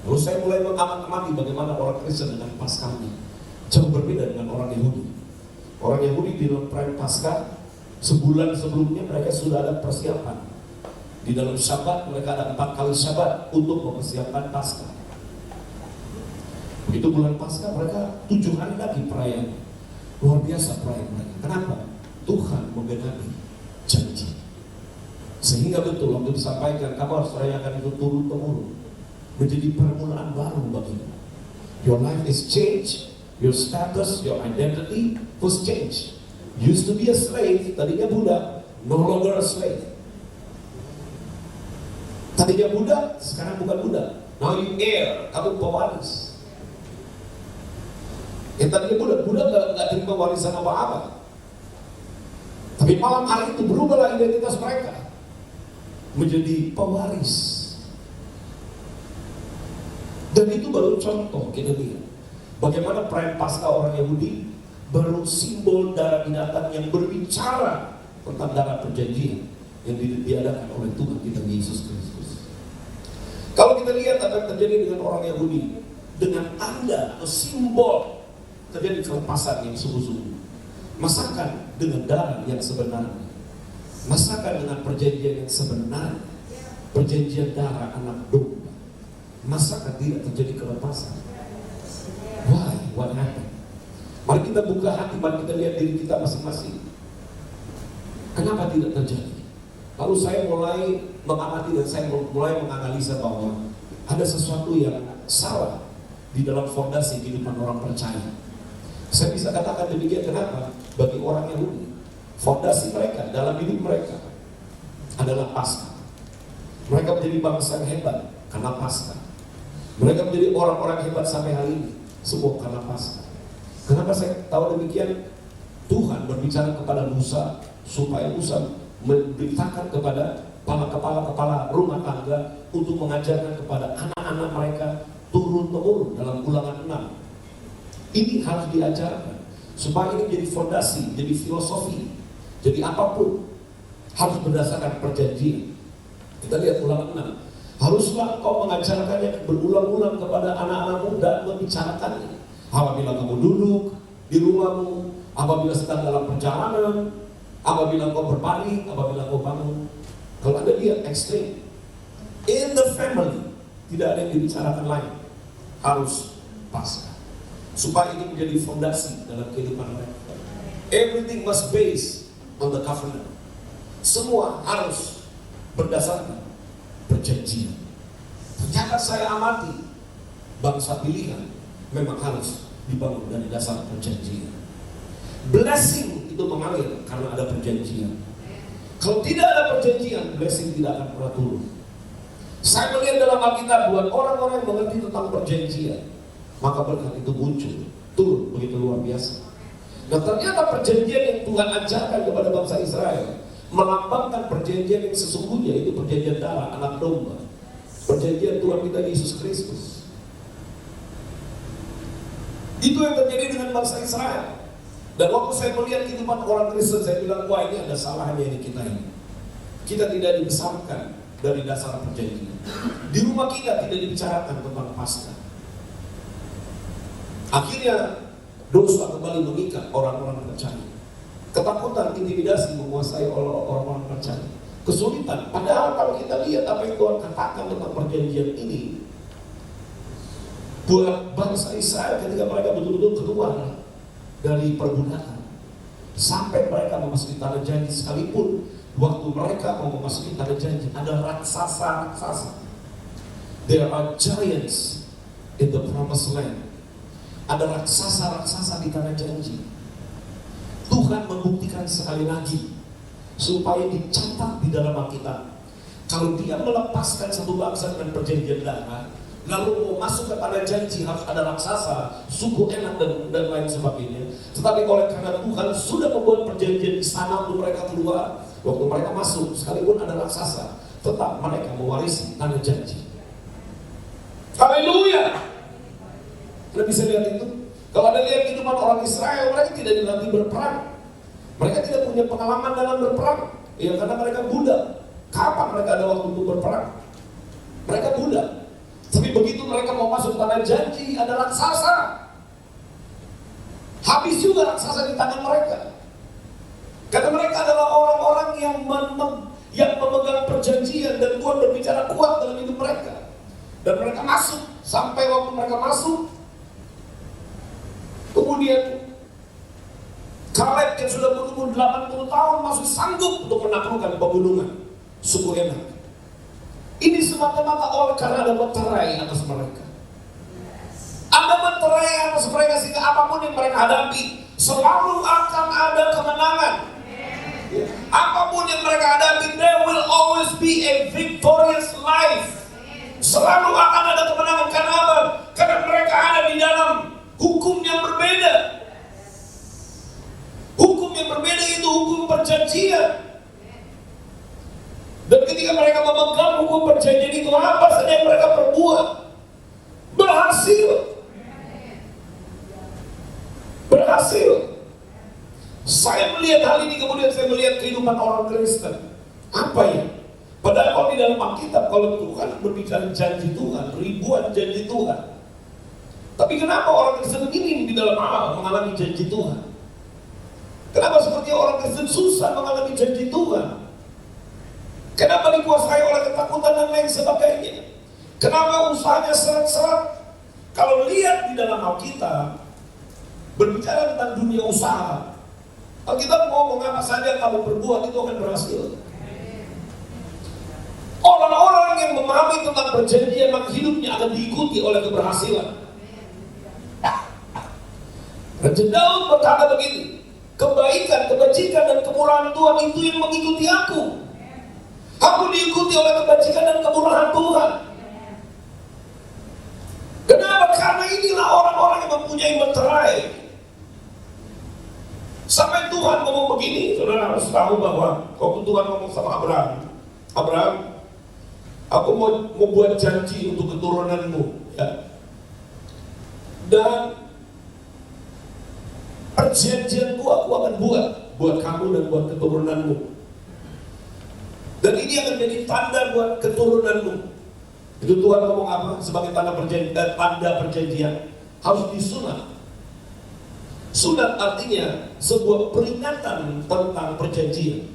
Lalu saya mulai mengamati bagaimana orang Kristen dengan Paskahnya jauh berbeda dengan orang Yahudi. Orang Yahudi di dalam perayaan Paskah, sebulan sebelumnya mereka sudah ada persiapan. Di dalam Syabat mereka ada 4 kali Syabat untuk mempersiapkan Paskah. Begitu bulan Paskah mereka 7 hari lagi perayaan. Luar biasa perayaan mereka. Kenapa? Tuhan menggenapi janji. Sehingga betul waktu disampaikan, kamu harus rayakan itu turun-temurun, menjadi permulaan baru bagimu. Your life is changed. Your status, your identity was changed. Used to be a slave, tadinya budak, no longer a slave. Tadinya budak, sekarang bukan budak. Now you heir, kamu pewaris. Yang tadinya budak gak terima warisan apa-apa. Tapi malam hari itu berubahlah identitas mereka menjadi pewaris. Dan itu baru contoh kita lihat bagaimana perayaan Paskah orang Yahudi baru simbol darah binatang yang berbicara tentang darah perjanjian yang diadakan oleh Tuhan kita Yesus Kristus. Kalau kita lihat apa yang terjadi dengan orang Yahudi, dengan tanda atau simbol terjadi kelepasan yang sungguh-sungguh. Masakan dengan darah yang sebenarnya, masakan dengan perjanjian yang sebenarnya, perjanjian darah anak domba. Masakan tidak terjadi kelepasan. Why? What happened? Mari kita buka hati, mari kita lihat diri kita masing-masing. Kenapa tidak terjadi? Lalu saya mulai mengamati dan saya mulai menganalisa bahwa ada sesuatu yang salah di dalam fondasi kehidupan orang percaya. Saya bisa katakan demikian. Kenapa? Bagi orang Yahudi, fondasi mereka dalam hidup mereka adalah Paskah. Mereka menjadi bangsa yang hebat karena Paskah. Mereka menjadi orang-orang hebat sampai hari ini semua karena Paskah. Kenapa saya tahu demikian? Tuhan berbicara kepada Musa supaya Musa memberitakan kepada para kepala-kepala rumah tangga untuk mengajarkan kepada anak-anak mereka turun-temurun dalam Ulangan 6. Ini harus diajarkan supaya ini jadi fondasi, jadi filosofi, jadi apapun harus berdasarkan perjanjian. Kita lihat Ulangan 6. Haruslah kau mengajarkannya berulang-ulang kepada anak-anakmu dan membicarakannya. Apabila kamu duduk di rumahmu, apabila sedang dalam perjalanan, apabila kau berbaring, apabila kau bangun. Kalau Anda lihat ekstrim, in the family tidak ada yang dibicarakan lain, harus Paskah. Supaya ini menjadi fondasi dalam kehidupan mereka. Everything must based on the covenant. Semua harus berdasarkan perjanjian. Ternyata saya amati, bangsa pilihan memang harus dibangun dari dasar perjanjian. Blessing itu mengalir karena ada perjanjian. Kalau tidak ada perjanjian, blessing tidak akan pernah turun. Saya melihat dalam Alkitab, buat orang-orang yang mengerti tentang perjanjian, maka berkat itu muncul, turun begitu luar biasa. Nah ternyata perjanjian yang Tuhan ajarkan kepada bangsa Israel melambangkan perjanjian yang sesungguhnya, itu perjanjian darah anak domba, perjanjian Tuhan kita Yesus Kristus. Itu yang terjadi dengan bangsa Israel. Dan waktu saya melihat kehidupan orang Kristen, saya bilang, wah ini ada salahnya ini kita ini. Kita tidak dibesarkan dari dasar perjanjian. Di rumah kita tidak dibicarakan tentang Paskah. Akhirnya dosa kembali mengikat orang-orang percaya. Ketakutan, intimidasi menguasai orang-orang percaya. Kesulitan. Padahal kalau kita lihat apa yang Tuhan katakan tentang perjanjian ini, buat bangsa Israel ketika mereka betul-betul keluar dari perbudakan sampai mereka memasuki tanah janji, sekalipun waktu mereka mau memasuki tanah janji ada raksasa-raksasa. There are giants in the promised land. Ada raksasa-raksasa di tanah janji. Tuhan membuktikan sekali lagi supaya dicatat di dalam Alkitab. Kalau dia melepaskan satu bangsa dengan perjanjian darah, lalu mau masuk ke tanah janji harus ada raksasa, suku enak dan lain sebagainya. Tetapi oleh karena Tuhan sudah membuat perjanjian di sana untuk mereka keluar, waktu mereka masuk, sekalipun ada raksasa, tetap mereka mewarisi tanah janji. Haleluya! Anda bisa lihat itu. Kalau Anda lihat kehidupan orang Israel, mereka tidak dilatih berperang. Mereka tidak punya pengalaman dalam berperang. Ya karena mereka budak. Kapan mereka ada waktu untuk berperang? Mereka budak. Tapi begitu mereka mau masuk tanah janji, ada raksasa. Habis juga raksasa di tangan mereka. Karena mereka adalah orang-orang yang memegang perjanjian, dan Tuhan berbicara kuat dalam hidup mereka. Dan mereka masuk, sampai waktu mereka masuk, kemudian Kaleb yang sudah berumur 80 tahun masih sanggup untuk menaklukkan pegunungan suku Enak. Ini semata-mata oleh karena ada meterai atas mereka. Ada meterai atas mereka sehingga apapun yang mereka hadapi selalu akan ada kemenangan. Apapun yang mereka hadapi, there will always be a victorious life. Selalu akan ada kemenangan. Karena apa? Karena mereka ada di dalam hukum yang berbeda. Hukum yang berbeda itu hukum perjanjian. Dan ketika mereka memegang hukum perjanjian itu, apa saja yang mereka perbuat berhasil. Berhasil. Saya melihat hal ini, kemudian saya melihat kehidupan orang Kristen. Apa ya? Padahal kalau di dalam Alkitab, kalau Tuhan berbicara janji Tuhan, ribuan janji Tuhan. Tapi kenapa orang Kristen ini di dalam Allah mengalami janji Tuhan? Kenapa seperti orang Kristen susah mengalami janji Tuhan? Kenapa dikuasai oleh ketakutan dan lain sebagainya? Kenapa usahanya seret-seret? Kalau lihat di dalam Alkitab, berbicara tentang dunia usaha, Alkitab ngomong apa saja kamu berbuat itu akan berhasil. Orang-orang yang memahami tentang perjanjian, maka hidupnya akan diikuti oleh keberhasilan. Raja Daud berkata begini, kebaikan, kebajikan, dan kemurahan Tuhan itu yang mengikuti aku. Aku diikuti oleh kebajikan dan kemurahan Tuhan. Kenapa? Karena inilah orang-orang yang mempunyai meterai. Sampai Tuhan ngomong begini, saudara harus tahu bahwa waktu Tuhan ngomong sama Abraham, aku mau buat janji untuk keturunanmu, ya. Dan perjanjianku aku akan buat kamu dan buat keturunanmu. Dan ini akan jadi tanda buat keturunanmu. Itu Tuhan ngomong apa? Sebagai tanda perjanjian harus disunat. Sunat artinya sebuah peringatan tentang perjanjian.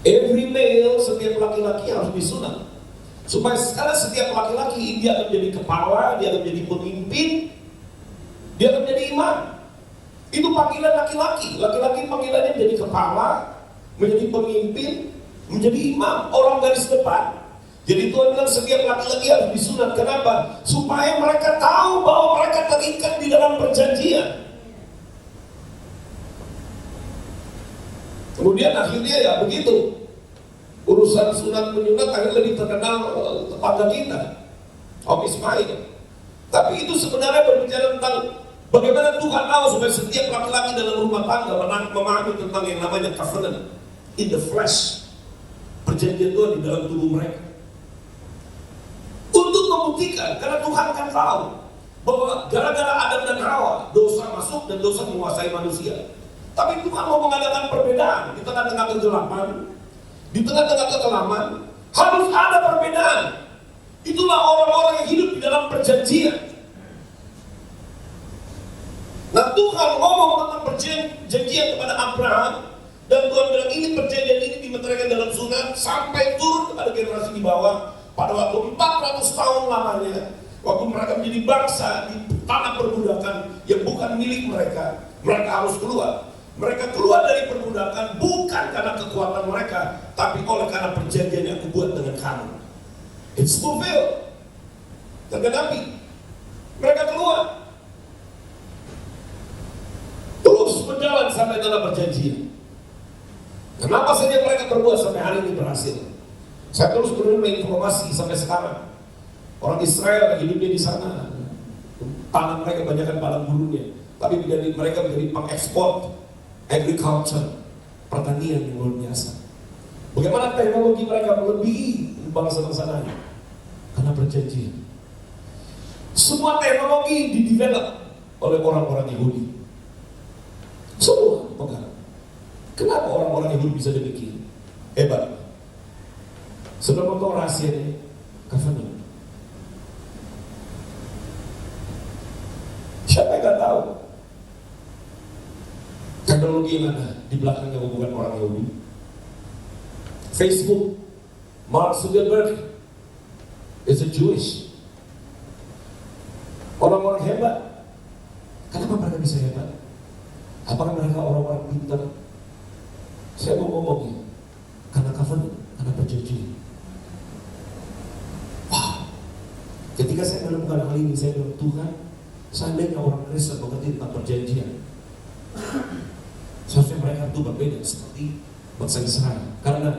Every male, setiap laki-laki harus disunat. Supaya sekarang setiap laki-laki dia akan jadi kepala, dia akan jadi pemimpin, dia akan jadi imam. Itu panggilan laki-laki. Laki-laki panggilannya menjadi kepala, menjadi pemimpin, menjadi imam, orang garis depan. Jadi Tuhan bilang setiap laki-laki harus disunat. Kenapa? Supaya mereka tahu bahwa mereka terikat di dalam perjanjian. Kemudian akhirnya ya begitu. Urusan sunat menyunat akhirnya lebih terkenal tetangga kita, Om Ismail. Tapi itu sebenarnya berbicara tentang bagaimana Tuhan tahu supaya setiap laki-laki dalam rumah tangga memahami tentang yang namanya covenant in the flesh. Perjanjian Tuhan di dalam tubuh mereka. Untuk membuktikan, karena Tuhan kan tahu bahwa gara-gara Adam dan Hawa dosa masuk dan dosa menguasai manusia. Tapi Tuhan mau mengadakan perbedaan di tengah-tengah kegelapan, di tengah-tengah kekelaman harus ada perbedaan. Itulah orang-orang yang hidup di dalam perjanjian. Nah, Tuhan ngomong tentang perjanjian kepada Abraham, dan Tuhan bilang ini perjanjian ini dimeteraikan dalam sunat sampai turun kepada generasi di bawah. Pada waktu 400 tahun lamanya, waktu mereka menjadi bangsa di tanah perbudakan yang bukan milik mereka, mereka harus keluar. Mereka keluar dari perbudakan bukan karena kekuatan mereka, tapi oleh karena perjanjian yang aku buat dengan kamu. It's fulfilled. Tergenapi. Mereka keluar. Terus berjalan sampai tanah perjanjian. Kenapa saja mereka berbuat sampai hari ini berhasil? Saya terus menerima informasi sampai sekarang. Orang Israel hidupnya di sana. Tanah mereka kebanyakan padang gurunnya. Tapi mereka menjadi pengekspor agriculture, pertanian yang luar biasa. Bagaimana teknologi mereka melebihi bangsa-bangsa lain? Karena perjanjian. Semua teknologi didevelop oleh orang-orang Yahudi. Semua pegang. Kenapa orang-orang Yahudi bisa demikian? Hebat. Sudah mau tahu rahasianya? Covenant. Siapa yang gak tahu? Teknologi yang ada di belakangnya hubungan orang Yahudi. Facebook, Mark Zuckerberg is a Jewish. Orang-orang hebat. Kenapa mereka bisa hebat? Apakah mereka orang-orang pintar? Saya mau ngomongnya karena covenant, karena perjanjian. Wow. Ketika saya menemukan hal ini, saya bilang, Tuhan, seandainya orang Kristen mengerti tentang perjanjian, seharusnya mereka itu berbeda seperti bangsa Israel. Karena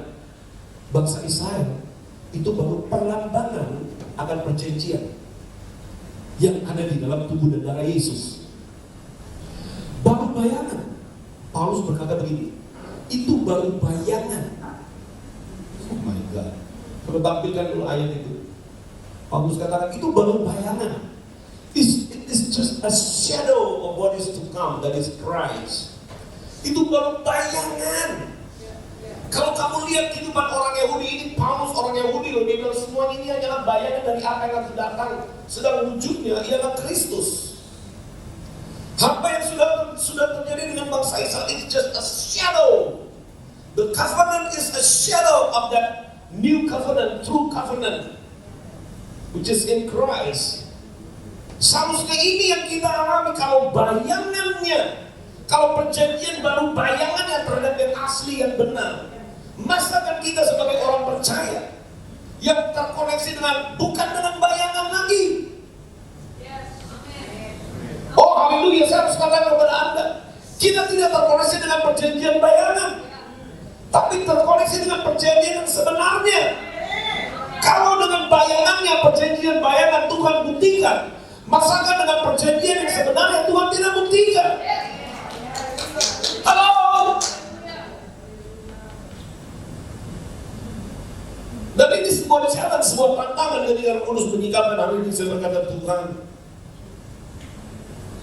bangsa Israel itu baru perlambangan akan perjanjian yang ada di dalam tubuh dan darah Yesus. Baru bayangan. Paulus berkata begini, itu baru bayangan. Oh my God. Coba tampilkan dulu ayat itu. Paulus katakan itu baru bayangan. It is just a shadow of what is to come, that is Christ. Itu baru bayangan. Kalau kamu lihat kehidupan orang Yahudi ini, Paulus orang Yahudi loh, dia bilang semua ini hanyalah bayangan dari apa yang akan datang. Sedang wujudnya ialah Kristus. Apa yang sudah terjadi dengan bangsa Israel, it's just a shadow. The covenant is a shadow of that new covenant, true covenant, which is in Christ. Seharusnya ini yang kita alami. Kalau bayangannya, kalau perjanjian baru bayangannya terhadap yang asli, yang benar. Masakan kita sebagai orang percaya yang terkoneksi dengan, bukan dengan bayangan lagi. Oh haleluya, saya harus katakan kepada Anda, kita tidak terkoneksi dengan perjanjian bayangan, tapi terkoneksi dengan perjanjian yang sebenarnya. Kalau dengan bayangannya, perjanjian bayangan Tuhan buktikan, masakan dengan perjanjian yang sebenarnya Tuhan tidak buktikan. Halo. Dan ini sebuah kesehatan, sebuah tantangan dari Roh Kudus menyikapi hal ini. Saya berkata, Tuhan,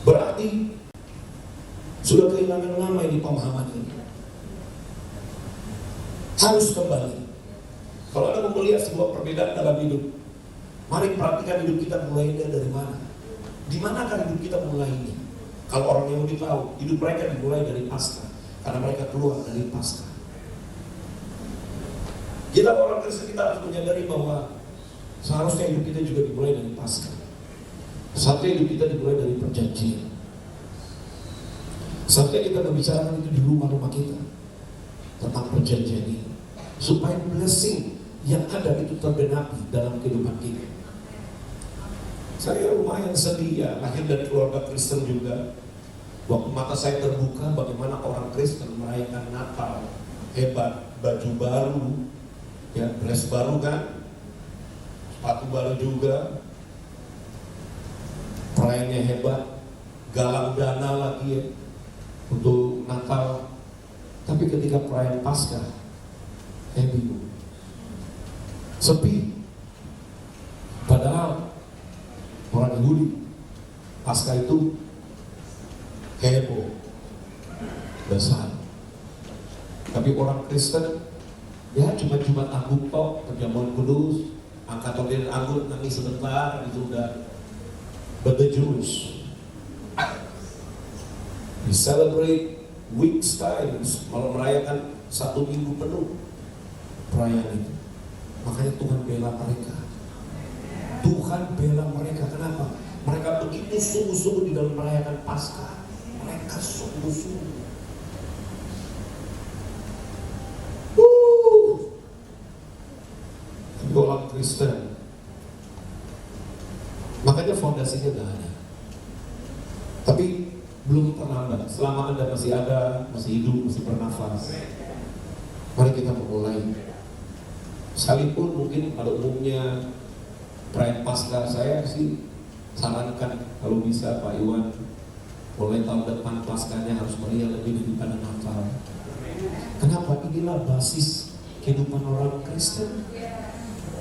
berarti sudah kehilangan lama ini pemahaman ini. Harus kembali. Kalau Anda mau melihat sebuah perbedaan dalam hidup, mari perhatikan hidup kita mulainya dari mana. Di mana akan hidup kita mulai ini? Kalau orang Yahudi tahu, hidup mereka dimulai dari Paskah, karena mereka keluar dari Paskah. Kita orang Kristen, kita harus menyadari bahwa seharusnya hidup kita juga dimulai dari Paskah. Saatnya hidup kita dimulai dari perjanjian. Saatnya kita membicarakan itu di rumah-rumah kita tentang perjanjian ini, supaya blessing yang ada itu tergenapi dalam kehidupan kita. Saya lumayan sedih ya, lahir dari keluarga Kristen juga. Waktu mata saya terbuka bagaimana orang Kristen merayakan Natal, hebat, baju baru, ya dress baru kan, sepatu baru juga, perayaannya hebat, galang dana lagi ya untuk Natal. Tapi ketika perayaan Paskah, saya bingung, sepi. Padahal orang Yahudi Paskah itu heboh, besar. Tapi orang Kristen ya cuma Jumat Agung tok, perjamuan kudus, angkat togen anggur, nangis sebentar, itu udah. But the Jews, we celebrate weeks times, malah merayakan 1 minggu penuh perayaan itu. Makanya Tuhan bela mereka. Tuhan bela mereka. Kenapa? Mereka begitu sungguh-sungguh di dalam merayakan Paskah. Mereka sungguh-sungguh. Tapi orang Kristen, makanya fondasinya gak ada. Tapi belum terlambat. Selama Anda masih ada, masih hidup, masih bernafas, mari kita memulai. Sekalipun mungkin pada umumnya perayaan Paskah, saya sih sarankan kalau bisa Pak Iwan, mulai tahun depan Paskahnya harus meriah lebih daripada Natal. Kenapa? Inilah basis kehidupan orang Kristen.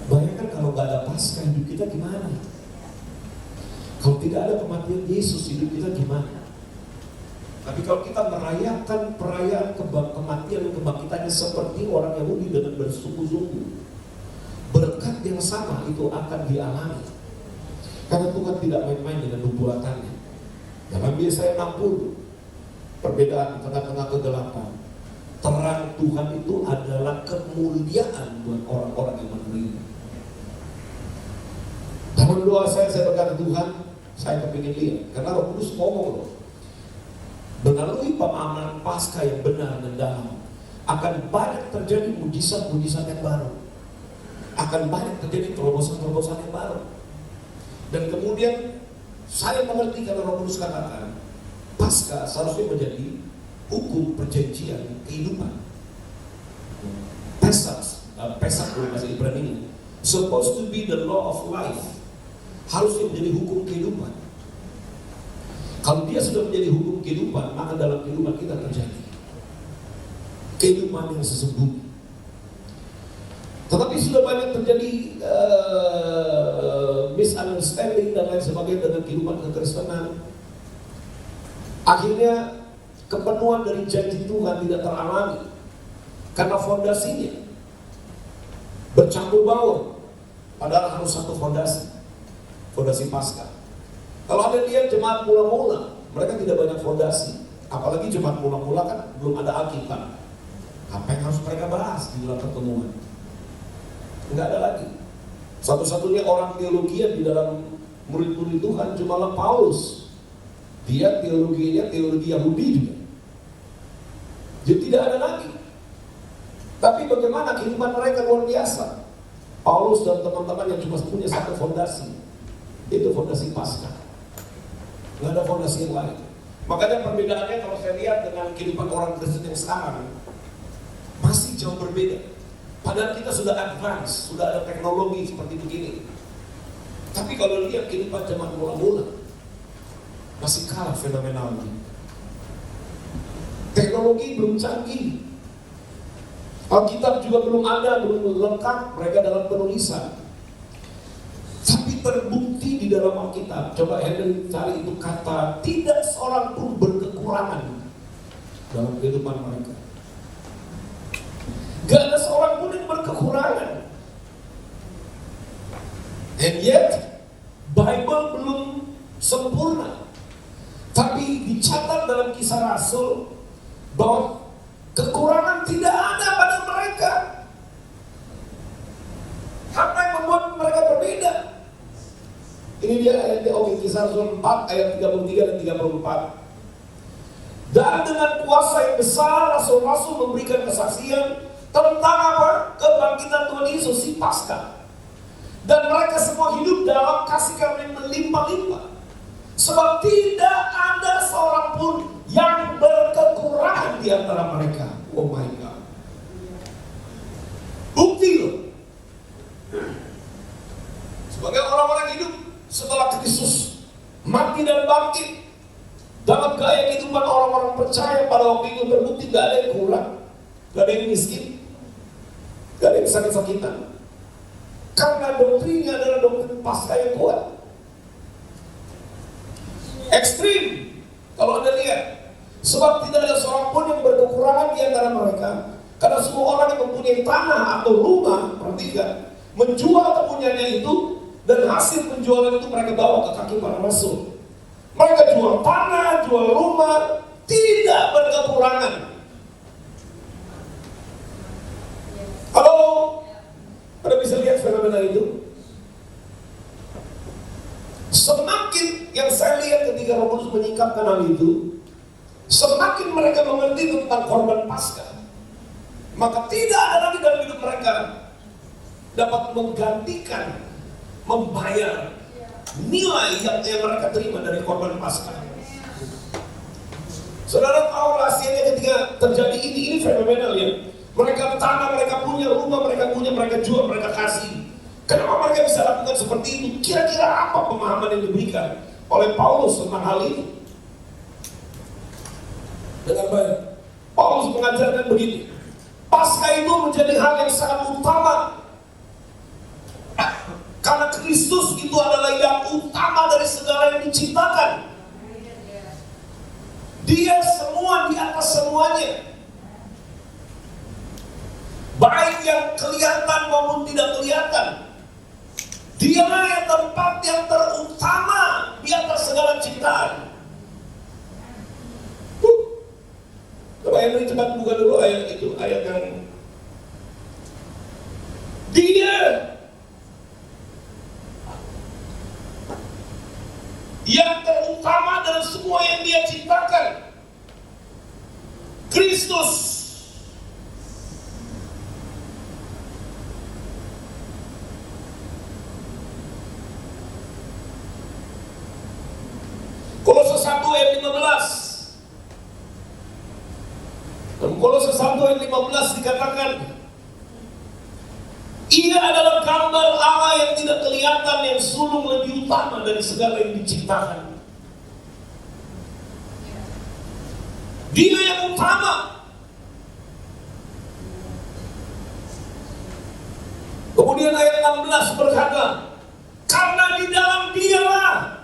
Bayangkan kalau gak ada Paskah, hidup kita gimana? Kalau tidak ada kematian Yesus, hidup kita gimana? Tapi kalau kita merayakan perayaan kematian dan kebangkitannya seperti orang Yahudi dengan bersungguh-sungguh, berkat yang sama itu akan dialami. Karena Tuhan tidak main-main dengan nubuatannya. Dalam Yesaya 60, perbedaan di tengah-tengah kegelapan, terang Tuhan itu adalah kemuliaan buat orang-orang yang menerima. Dalam doa saya berkata, Tuhan, saya kepingin lihat, karena Roh Kudus ngomong loh, melalui pemahaman Paskah yang benar dan dalam, akan banyak terjadi mujizat-mujizat yang baru, akan banyak terjadi terobosan-terobosan yang baru. Dan kemudian saya mengerti karena Roh Kudus katakan, Paskah seharusnya menjadi hukum perjanjian kehidupan. Pesach bahasa Ibrani, supposed to be the law of life, harusnya menjadi hukum kehidupan. Kalau dia sudah menjadi hukum kehidupan, maka dalam kehidupan kita terjadi kehidupan yang sesungguhnya. Tetapi sudah banyak terjadi misunderstanding dan lain sebagainya dengan kehidupan kekristenan. Akhirnya kepenuhan dari janji Tuhan tidak teralami karena fondasinya bercampur baur. Padahal harus satu fondasi Paskah. Kalau ada lihat jemaat mula-mula, mereka tidak banyak fondasi. Apalagi jemaat mula-mula kan belum ada Alkitab. Apa yang harus mereka bahas di dalam pertemuan? Enggak ada lagi. Satu-satunya orang teologian di dalam murid-murid Tuhan cumalah Paulus. Dia teologinya teologi Yahudi juga. Jadi tidak ada lagi. Tapi bagaimana kehidupan mereka luar biasa. Paulus dan teman-teman yang cuma punya satu fondasi, itu fondasi Paskah. Nggak ada fondasi yang lain. Makanya perbedaannya kalau saya lihat dengan kehidupan orang Kristen yang sekarang masih jauh berbeda. Padahal kita sudah advance, sudah ada teknologi seperti begini. Tapi kalau lihat kehidupan zaman mula-mula masih kalah fenomenalnya. Teknologi belum canggih, Alkitab juga belum ada, belum lengkap mereka dalam penulisan. Tapi terbukti di dalam Alkitab. Coba Henry cari itu kata, tidak seorang pun berkekurangan dalam kehidupan mereka. Gak ada seorang pun yang berkekurangan. And yet Bible belum sempurna. Tapi dicatat dalam Kisah Rasul bahwa kekurangan tidak ada pada mereka. Apa yang membuat mereka berbeda? Ini dia ayatnya, Kisah Rasul 4 ayat 33 dan 34. Dan dengan kuasa yang besar rasul-rasul memberikan kesaksian tentang apa? Kebangkitan Tuhan Yesus, si Paskah. Dan mereka semua hidup dalam kasih karunia yang melimpah-limpah. Sebab tidak ada seorang pun yang berkekurangan di antara mereka. Oh my God. Bukti loh. Sebagai orang-orang hidup setelah Kristus mati dan bangkit, dalam gaya kehidupan orang-orang percaya pada waktu itu terbukti gak ada yang kurang, gak ada yang miskin, gak ada yang sakit-sakitan. Karena doktrinnya adalah doktrin Paskah yang kuat. Ekstrim, kalau Anda lihat. Sebab tidak ada seorang pun yang berkekurangan di antara mereka. Karena semua orang yang mempunyai tanah atau rumah, perhatikan, menjual kepunyaannya itu, dan hasil penjualan itu mereka bawa ke kaki para rasul. Mereka jual tanah, jual rumah, tidak berkekurangan. Halo? Anda bisa lihat fenomena itu? Semakin yang saya lihat ketika Roh Kudus menyingkapkan hal itu, semakin mereka mengerti tentang korban Paskah, maka tidak ada lagi dalam hidup mereka dapat menggantikan, membayar nilai yang mereka terima dari korban Paskah. Saudara tahu rahasianya ketika terjadi ini fenomenal ya. Mereka tanah, mereka punya rumah, mereka jual, mereka kasih. Kenapa mereka bisa lakukan seperti itu? Kira-kira apa pemahaman yang diberikan oleh Paulus tentang hal ini? Dengan baik, Paulus mengajarkan begini: Paskah itu menjadi hal yang sangat utama, karena Kristus itu adalah yang utama dari segala yang diciptakan. Dia semua di atas semuanya, baik yang kelihatan maupun tidak kelihatan. Dia yang tempat yang terutama di atas segala ciptaan. Coba yang ini cepat buka dulu ayat itu, ayat yang Dia yang terutama dalam semua yang Dia ciptakan, Kristus. Kolose 1 ayat 15. Dalam Kolose 1 ayat 15 dikatakan, Ia adalah gambar Allah yang tidak kelihatan, yang sulung lebih utama dari segala yang diciptakan. Dia yang utama. Kemudian ayat 16 berkata, karena di dalam Dialah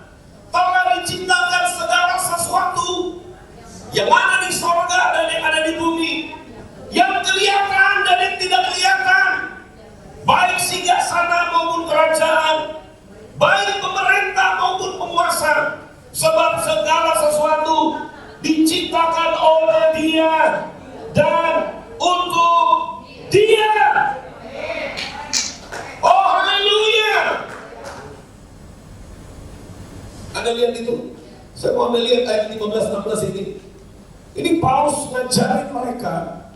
telah diciptakan segala sesuatu yang ada di sorga dan yang ada di bumi, yang kelihatan dan yang tidak kelihatan, baik singgasana maupun kerajaan, baik pemerintah maupun penguasa. Sebab segala sesuatu diciptakan oleh Dia dan untuk Dia. Oh haleluya. Anda lihat itu? Saya mau Anda lihat ayat 15-16 ini. Ini Paulus ngajarin mereka,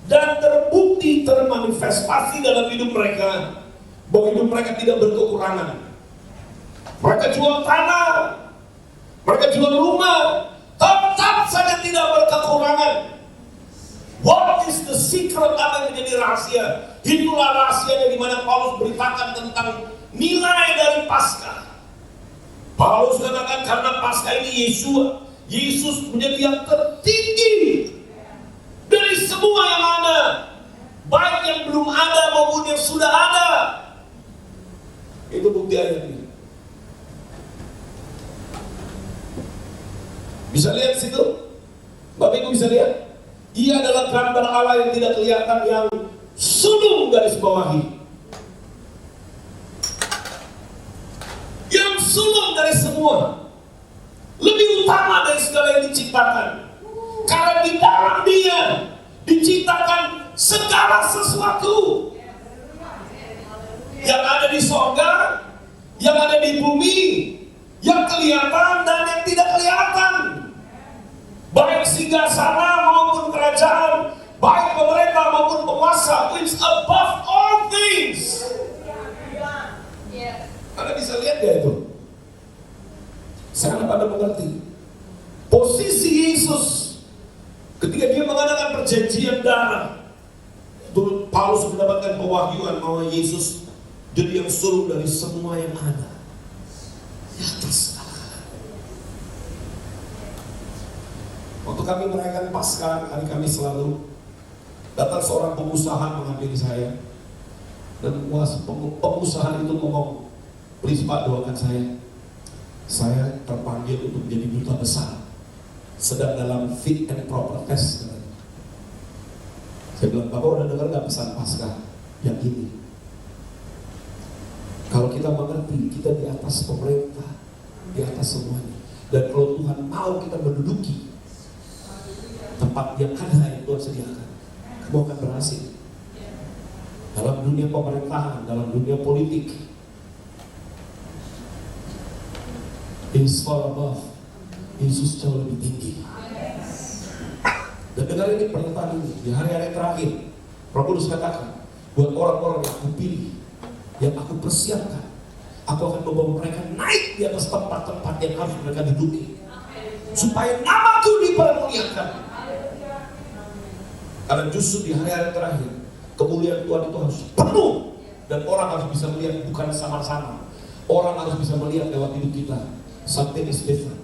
dan terbukti, termanifestasi dalam hidup mereka, bahwa hidup mereka tidak berkekurangan. Mereka jual tanah, mereka jual rumah, tetap saja tidak berkekurangan. What is the secret? Apa yang menjadi rahasia? Itulah rahasianya di mana Paulus beritakan tentang nilai dari Paskah. Paulus katakan karena Paskah ini Yesus menjadi yang tertinggi dari semua yang ada, baik yang belum ada maupun yang sudah ada. Itu bukti ayat ini. Bisa lihat situ? Bapak Ibu bisa lihat? Ia adalah gambar Allah yang tidak kelihatan, yang sulung garis bawahi, yang sulung dari semua, lebih utama dari segala yang diciptakan. Karena di dalam Dia diciptakan segala sesuatu yang ada di sorga, yang ada di bumi, yang kelihatan dan yang tidak kelihatan, baik singgasana maupun kerajaan, baik pemerintah maupun penguasa, which above all things. Anda bisa lihat ya itu. Sekarang Anda mengerti posisi Yesus ketika dia mengadakan perjanjian darah. Itu Paulus mendapatkan pewahyuan bahwa Yesus jadi yang sulung dari semua yang ada di atas. Waktu kami merayakan Paskah hari Kamis lalu, datang seorang pengusaha menghampiri saya, dan pengusaha itu ngomong, "Please Pak, doakan saya terpanggil untuk menjadi duta besar, sedang dalam fit and proper test." Saya bilang, "Bapak udah dengar gak pesan Paskah yang ini? Kalau kita mengerti, kita di atas pemerintah, di atas semuanya. Dan kalau Tuhan mau kita menduduki tempat yang ada yang Tuhan sediakan, kamu akan berhasil. Dalam dunia pemerintahan, dalam dunia politik, is far above. Yesus jauh lebih tinggi." Dan dengar ini pernyataan ini, di hari-hari terakhir, Roh Kudus katakan, buat orang-orang yang aku pilih, yang aku persiapkan, aku akan membawa mereka naik di atas tempat-tempat yang harus mereka duduki, supaya namaku dipermuliakan. Karena justru di hari-hari terakhir, kemuliaan Tuhan itu harus penuh, dan orang harus bisa melihat bukan sama-sama. Orang harus bisa melihat lewat hidup kita, something is different,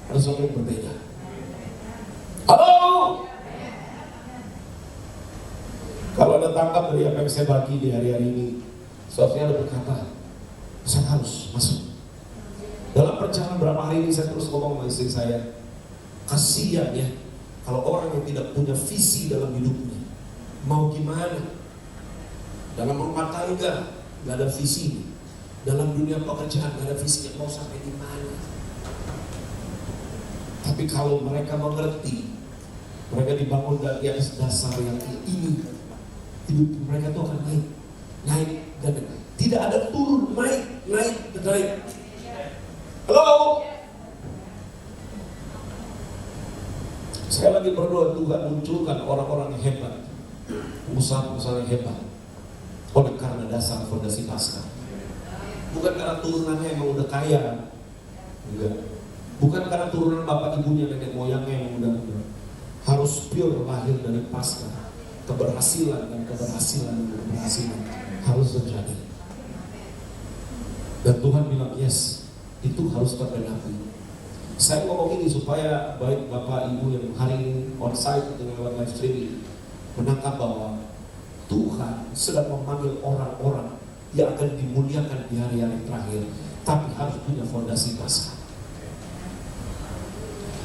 ada sesuatu yang berbeda. Halo? Kalau Anda tangkap dari apa yang saya bagi di hari-hari ini, seharusnya Anda berkata, saya harus masuk. Dalam perjalanan berapa hari ini saya terus ngomong sama istri saya, kasihan ya kalau orang yang tidak punya visi dalam hidupnya. Mau gimana? Dalam rumah tangga gak ada visi, dalam dunia pekerjaan gak ada visi, mau sampai di mana? Tapi kalau mereka mengerti, mereka dibangun dari atas dasar yang ini, hidup mereka itu akan naik dan tidak ada turun, naik dan naik. Halo? Saya lagi berdoa, Tuhan munculkan orang-orang yang hebat, pengusaha-pengusaha yang hebat, oleh karena dasar fondasi Paskah. Bukan karena turunannya yang udah kaya, enggak. Bukan karena turunan bapak ibunya, nenek moyangnya yang udah harus pure lahir dari Paskah. Keberhasilan harus terjadi. Dan Tuhan bilang yes, itu harus tergenapi. Saya ngomong ini supaya baik bapak ibu yang hari ini on site dengan lewat live streaming menangkap bahwa Tuhan sedang memanggil orang-orang yang akan dimuliakan di hari-hari terakhir, tapi harus punya fondasi Paskah.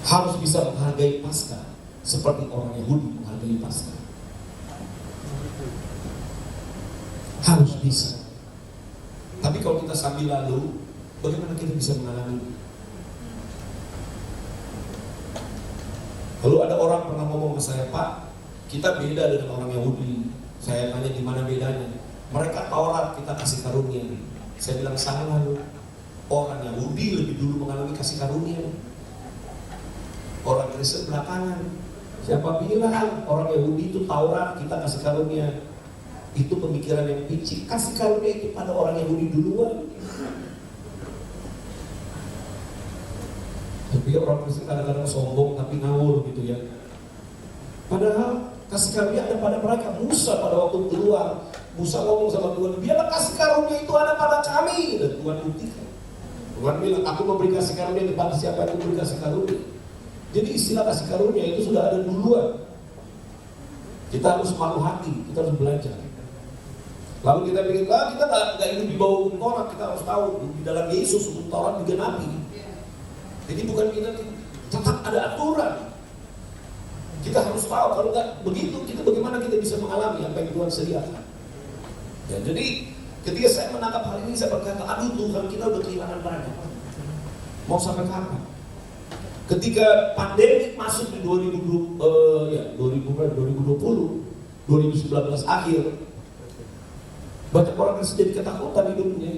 Harus bisa menghargai Paskah seperti orang Yahudi menghargai Paskah. Harus bisa. Tapi kalau kita sambil lalu, bagaimana kita bisa mengalami? Lalu ada orang pernah ngomong ke saya, "Pak, kita beda dengan orang Yahudi." Saya tanya di mana bedanya? Mereka Taurat, kita kasih karunia. Saya bilang salah lu. Orang Yahudi lebih dulu mengalami kasih karunia. Orang Kristen belakangan. Siapa bilang orang Yahudi itu Taurat, kita kasih karunia? Itu pemikiran yang picik. Kasih karunia itu pada orang Yahudi duluan. Tapi orang Kristen kadang-kadang sombong tapi ngawur gitu ya. Padahal kasih karunia ada pada mereka. Musa pada waktu keluar, Musa ngomong sama Tuhan, biarlah kasih karunia itu ada pada kami. Dan Tuhan buktikan. Tuhan bilang, aku memberi kasih karunia kepada siapa yang memberi kasih karunia. Jadi istilah kasih karunia itu sudah ada duluan. Kita harus malu hati, kita harus belajar. Lalu kita pikir, kita nggak hidup di bawah hukum Taurat, kita harus tahu di dalam Yesus hukum Taurat digenapi. Jadi bukan kita tetap ada aturan. Kita harus tahu, kalau nggak begitu, kita bagaimana kita bisa mengalami apa yang Tuhan sediakan. Ya, jadi ketika saya menangkap hal ini, saya berkata, aduh Tuhan, kita udah kehilangan banyak. Mau sampai kapan? Ketika pandemi masuk di 2019 akhir, banyak orang yang jadi ketakutan hidupnya.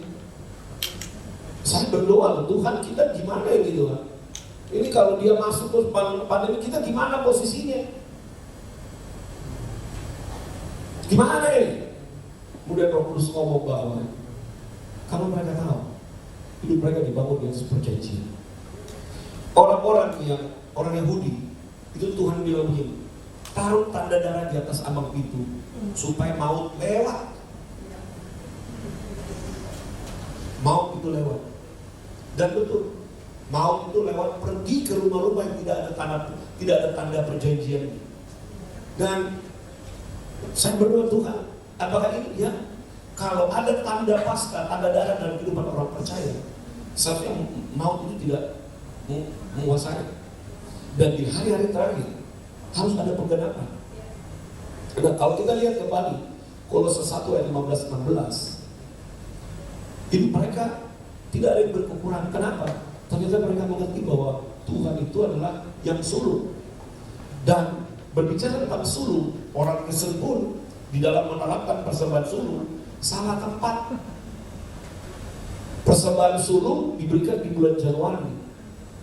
Saya berdoa, Tuhan kita gimana ya gitu kan? Ini kalau dia masuk ke pandemi kita gimana posisinya? Gimana ini? Kemudian Roh Kudus ngomong bahwa kalau mereka tahu hidup mereka dibangun di atas perjanjian. Orang Yahudi itu Tuhan bilang begini, taruh tanda darah di atas ambang pintu supaya maut lewat. Maut itu lewat. Dan betul, maut itu lewat pergi ke rumah-rumah yang tidak ada tanda perjanjian. Dan saya berdoa, Tuhan, apakah ini ya? Kalau ada tanda Paskah, tanda darah dalam kehidupan orang percaya, seharusnya maut itu tidak menguasai. Dan di hari-hari terakhir harus ada penggenapan. Nah, kalau kita lihat kembali Kolose 1 ayat 15-16, hidup mereka tidak ada yang berkekurangan. Kenapa? Ternyata mereka mengerti bahwa Tuhan itu adalah yang sulung. Dan berbicara tentang sulung, orang Kristen pun di dalam menerapkan persembahan sulung salah tempat. Persembahan sulung diberikan di bulan Januari,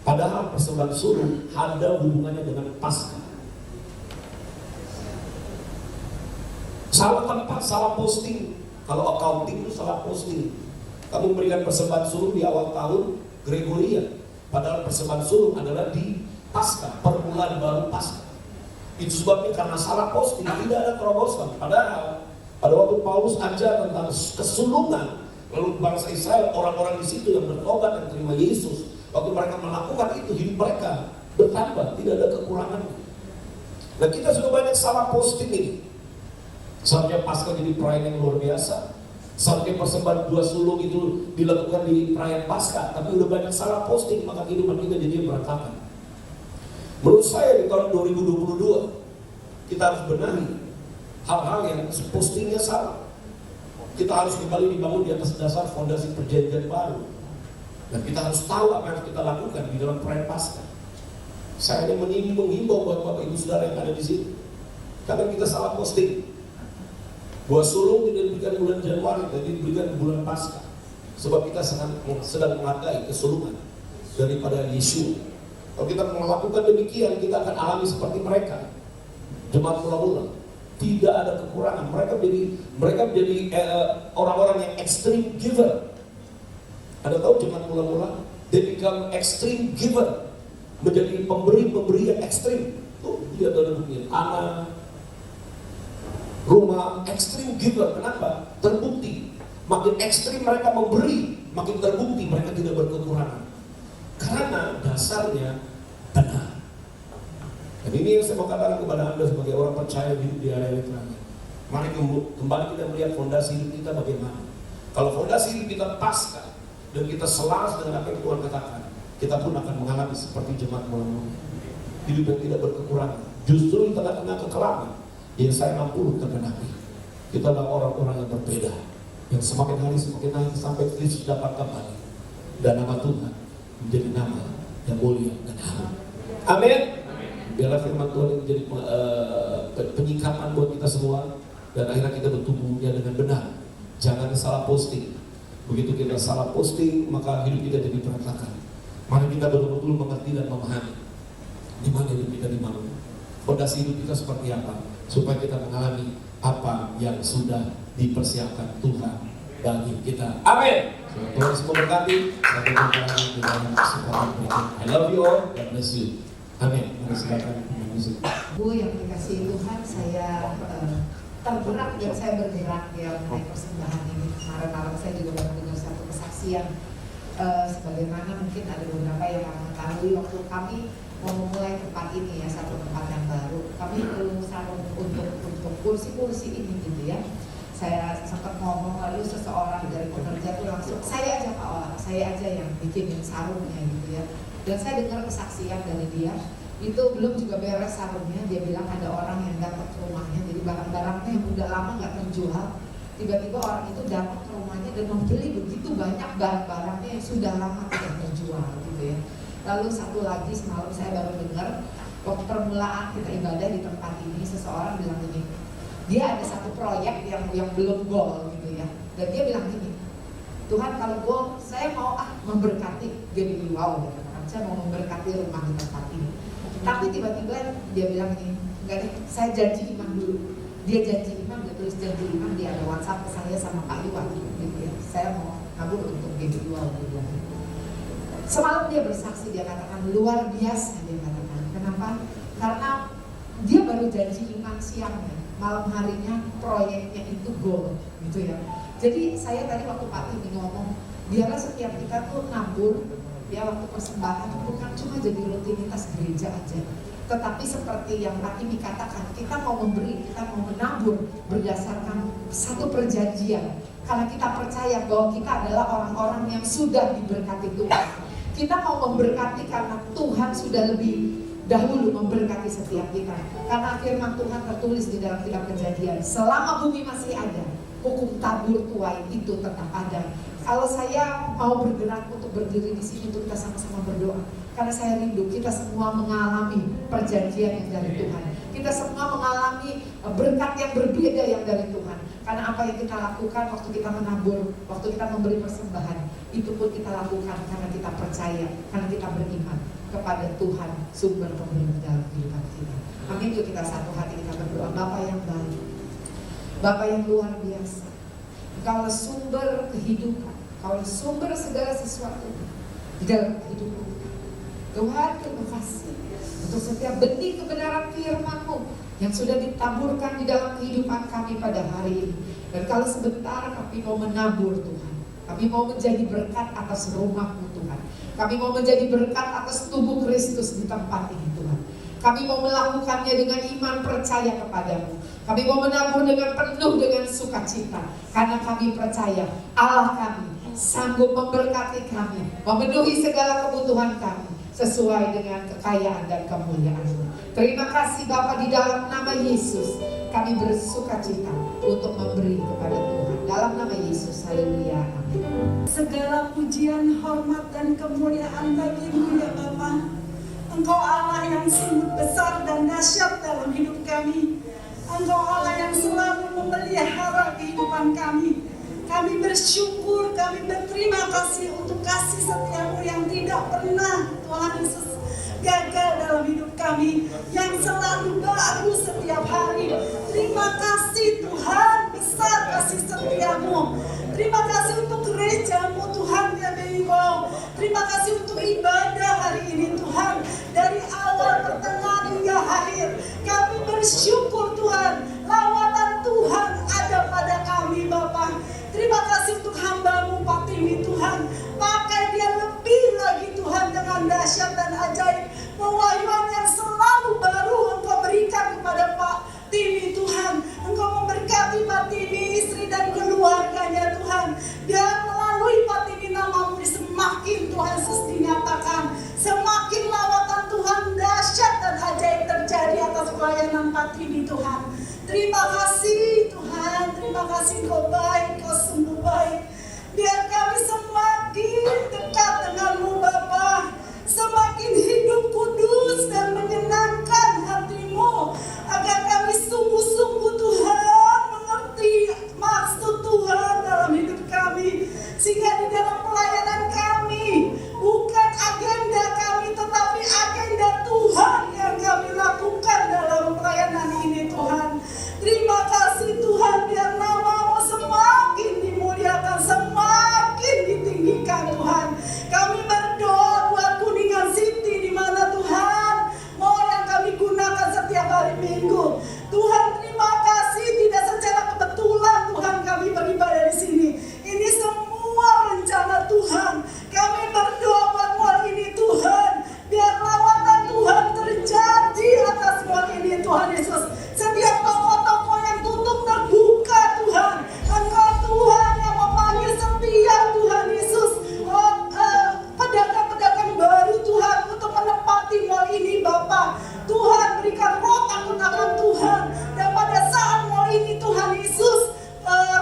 padahal persembahan sulung ada hubungannya dengan Paskah. Salah tempat, salah posting. Kalau accounting itu salah posting. Kamu memberikan persembahan sulung di awal tahun Gregorian, padahal persembahan sulung adalah di Paskah, permulaan baru Paskah. Itu sebabnya karena salah posting, tidak ada terobosan. Padahal pada waktu Paulus ajar tentang kesulungan, lalu bangsa Israel, orang-orang di situ yang bertobat dan terima Yesus, waktu mereka melakukan itu, hidup mereka bertambah, tidak ada kekurangan. Nah, kita sudah banyak salah posting ini. Seharusnya Paskah jadi perayaan yang luar biasa. Seharusnya persembahan 2 sulung itu dilakukan di perayaan Paskah, tapi udah banyak salah posting, maka kehidupan kita jadi berantakan. Menurut saya di tahun 2022 kita harus benahi hal-hal yang postingnya salah. Kita harus kembali dibangun di atas dasar fondasi perjanjian baru. Dan kita harus tahu apa yang harus kita lakukan di dalam perayaan Paskah. Saya hanya menghimbau buat Bapak Ibu Saudara yang ada di sini. Karena kita salah posting. Bahwa sulung tidak diberikan bulan Januari, tapi diberikan bulan Paskah. Sebab kita sedang menghargai kesulungan daripada Yesus. Kalau kita melakukan demikian, kita akan alami seperti mereka. Jemaat mula-mula tidak ada kekurangan. Mereka menjadi orang-orang yang extreme giver. Ada tahu jemaat mula-mula? They become extreme giver, menjadi pemberi yang ekstrim. Tuh, dia ada begini, anak, rumah, extreme giver. Kenapa? Terbukti. Makin ekstrim mereka memberi, makin terbukti mereka tidak berkekurangan. Karena dasarnya benar. Dan ini yang saya mau katakan kepada Anda sebagai orang percaya hidup di area terakhir. Mari kembali kita melihat fondasi hidup kita bagaimana. Kalau fondasi hidup kita Paskah dan kita selaras dengan apa yang Tuhan katakan, kita pun akan mengalami seperti jemaat mula-mula. Hidup yang tidak berkekurangan. Justru di tengah-tengah kekelaman yang saya 60 tergenapi. Kita adalah orang-orang yang berbeda, yang semakin hari semakin naik sampai Kristus dapat kembali. Dan nama Tuhan menjadi nama yang mulia dan agung. Amin. Biarlah firman Tuhan ini menjadi penyikapan buat kita semua, dan akhirnya kita bertumbuhnya dengan benar. Jangan salah posting. Begitu kita salah posting, maka hidup kita jadi berantakan. Mari kita betul-betul mengerti dan memahami di mana hidup kita dibangun, fondasi hidup kita seperti apa, supaya kita mengalami apa yang sudah dipersiapkan Tuhan bagi kita. Amin. Tuhan semua berkati. Sampai jumpa lagi di dalam kesempatan berikut. I love you all. God bless you. Amin. Mari silakan musik. Bu yang dikasihi Tuhan, saya tergerak dan saya bergerak ya mengenai persembahan ini. Kemarin malam saya juga baru dengar satu kesaksian, sebagaimana mungkin ada beberapa yang mengetahui waktu kami mau memulai tempat ini ya, satu tempat yang baru. Kami perlu sarung untuk kursi-kursi ini gitu ya. Saya sempat ngomong, lalu seseorang dari pekerja tuh langsung, saya aja yang bikin sarungnya gitu ya. Dan saya dengar kesaksian dari dia, itu belum juga beres sarungnya, dia bilang ada orang yang datang ke rumahnya, jadi barang-barangnya yang udah lama nggak terjual, tiba-tiba orang itu datang ke rumahnya dan membeli begitu banyak barang-barangnya yang sudah lama tidak terjual gitu ya. Lalu satu lagi semalam saya baru dengar, waktu permulaan kita ibadah di tempat ini, seseorang bilang gini, dia ada satu proyek yang belum goal gitu ya, dan dia bilang gini, Tuhan kalau goal saya mau memberkati. Dia bilang wow gitu kan, saya mau memberkati rumah di tempat ini. Tapi tiba-tiba dia bilang gini, enggak deh, saya janji iman dulu. Dia janji imam, dia tulis janji imam, dia ada WhatsApp ke saya sama Kak Iwan gitu ya. Saya mau nabur untuk GB2 gitu. Semalam dia bersaksi, dia katakan luar biasa, dia katakan. Kenapa? Karena dia baru janji imam siangnya, malam harinya proyeknya itu goal gitu ya. Jadi saya tadi waktu Pak Timi ngomong, biarlah setiap kita tuh nabur ya waktu persembahan bukan cuma jadi rutinitas gereja aja, tetapi seperti yang Pak Timi katakan, kita mau memberi, kita mau menabur berdasarkan satu perjanjian. Karena kita percaya bahwa kita adalah orang-orang yang sudah diberkati Tuhan. Kita mau memberkati karena Tuhan sudah lebih dahulu memberkati setiap kita. Karena firman Tuhan tertulis di dalam kitab Perjanjian, selama bumi masih ada, hukum tabur tuai itu tetap ada. Kalau saya mau bergerak untuk berdiri di sini untuk kita sama-sama berdoa, karena saya rindu kita semua mengalami perjanjian yang dari Tuhan. Kita semua mengalami berkat yang berbeda yang dari Tuhan. Karena apa yang kita lakukan waktu kita menabur, waktu kita memberi persembahan, itu pun kita lakukan karena kita percaya, karena kita beriman kepada Tuhan sumber pemberi dalam kehidupan kita. Amin. Yuk kita satu hati kita berdoa. Bapa yang baik, Bapa yang luar biasa, Engkaulah sumber kehidupan, Engkaulah sumber segala sesuatu di dalam kehidupan. Tuhan, terima kasih untuk setiap benih kebenaran firman-Mu yang sudah ditaburkan di dalam kehidupan kami pada hari ini. Dan kalau sebentar kami mau menabur Tuhan, kami mau menjadi berkat atas rumah-Mu Tuhan. Kami mau menjadi berkat atas tubuh Kristus di tempat ini Tuhan. Kami mau melakukannya dengan iman percaya kepadamu. Kami mau menabur dengan penuh dengan sukacita. Karena kami percaya Allah kami sanggup memberkati kami, memenuhi segala kebutuhan kami sesuai dengan kekayaan dan kemuliaan-Mu. Terima kasih Bapa, di dalam nama Yesus kami bersukacita untuk memberi kepada Tuhan. Dalam nama Yesus, haleluya, amin. Segala pujian, hormat, dan kemuliaan bagi-Mu ya Bapa. Engkau Allah yang sungguh besar dan dahsyat dalam hidup kami. Engkau Allah yang selalu memelihara kehidupan kami. Kami bersyukur, kami berterima kasih untuk kasih setia-Mu yang tidak pernah Tuhan Yesus gagal dalam hidup kami, yang selalu baru setiap hari. Terima kasih Tuhan, besar kasih setia-Mu. Terima kasih untuk gereja-Mu Tuhan GBI. Terima kasih untuk ibadah hari ini Tuhan. Dari awal, pertengahan hingga akhir, kami bersyukur Tuhan. Lawatan Tuhan ada pada kami Bapa. Terima kasih untuk hamba-Mu Pak Timi Tuhan. Pakai dia lebih lagi Tuhan dengan dahsyat dan ajaib. Pewahyuan yang selalu baru Engkau berikan kepada Pak Timi Tuhan. Engkau memberkati Pak Timi, istri dan keluarganya Tuhan. Biar melalui Pak Timi nama-Mu semakin Tuhan Yesus dinyatakan. Semakin lawatan Tuhan dahsyat dan ajaib terjadi atas pelayanan Pak Timi Tuhan. Terima kasih Tuhan, terima kasih Engkau baik, Engkau sungguh baik. Biar kami semakin dekat dengan-Mu Bapa, semakin hidup kudus dan menyenangkan hati-Mu, agar kami sungguh-sungguh Tuhan mengerti maksud Tuhan dalam hidup kami, sehingga di dalam pelayanan kami bukan agenda kami, tetapi agenda Tuhan yang kami lakukan dalam pelayanan ini Tuhan. Terima kasih Tuhan, biar nama-Mu semakin dimuliakan, semakin ditinggikan Tuhan. Kami berdoa buat Kuningan City, di mana Tuhan mau yang kami gunakan setiap hari Minggu. Tuhan terima kasih, tidak secara kebetulan Tuhan kami beribadah di sini. Ini semua rencana Tuhan. Kami berdoa buat mall ini Tuhan, biar lawatan Tuhan terjadi atas mall ini Tuhan Yesus. Setiap toko-toko yang tutup terbuka Tuhan. Engkau Tuhan yang memanggil setiap Tuhan Yesus pedagang-pedagang baru Tuhan untuk menempati mall ini Bapa. Tuhan berikan roh takut akan Tuhan. Dan pada saat mall ini Tuhan Yesus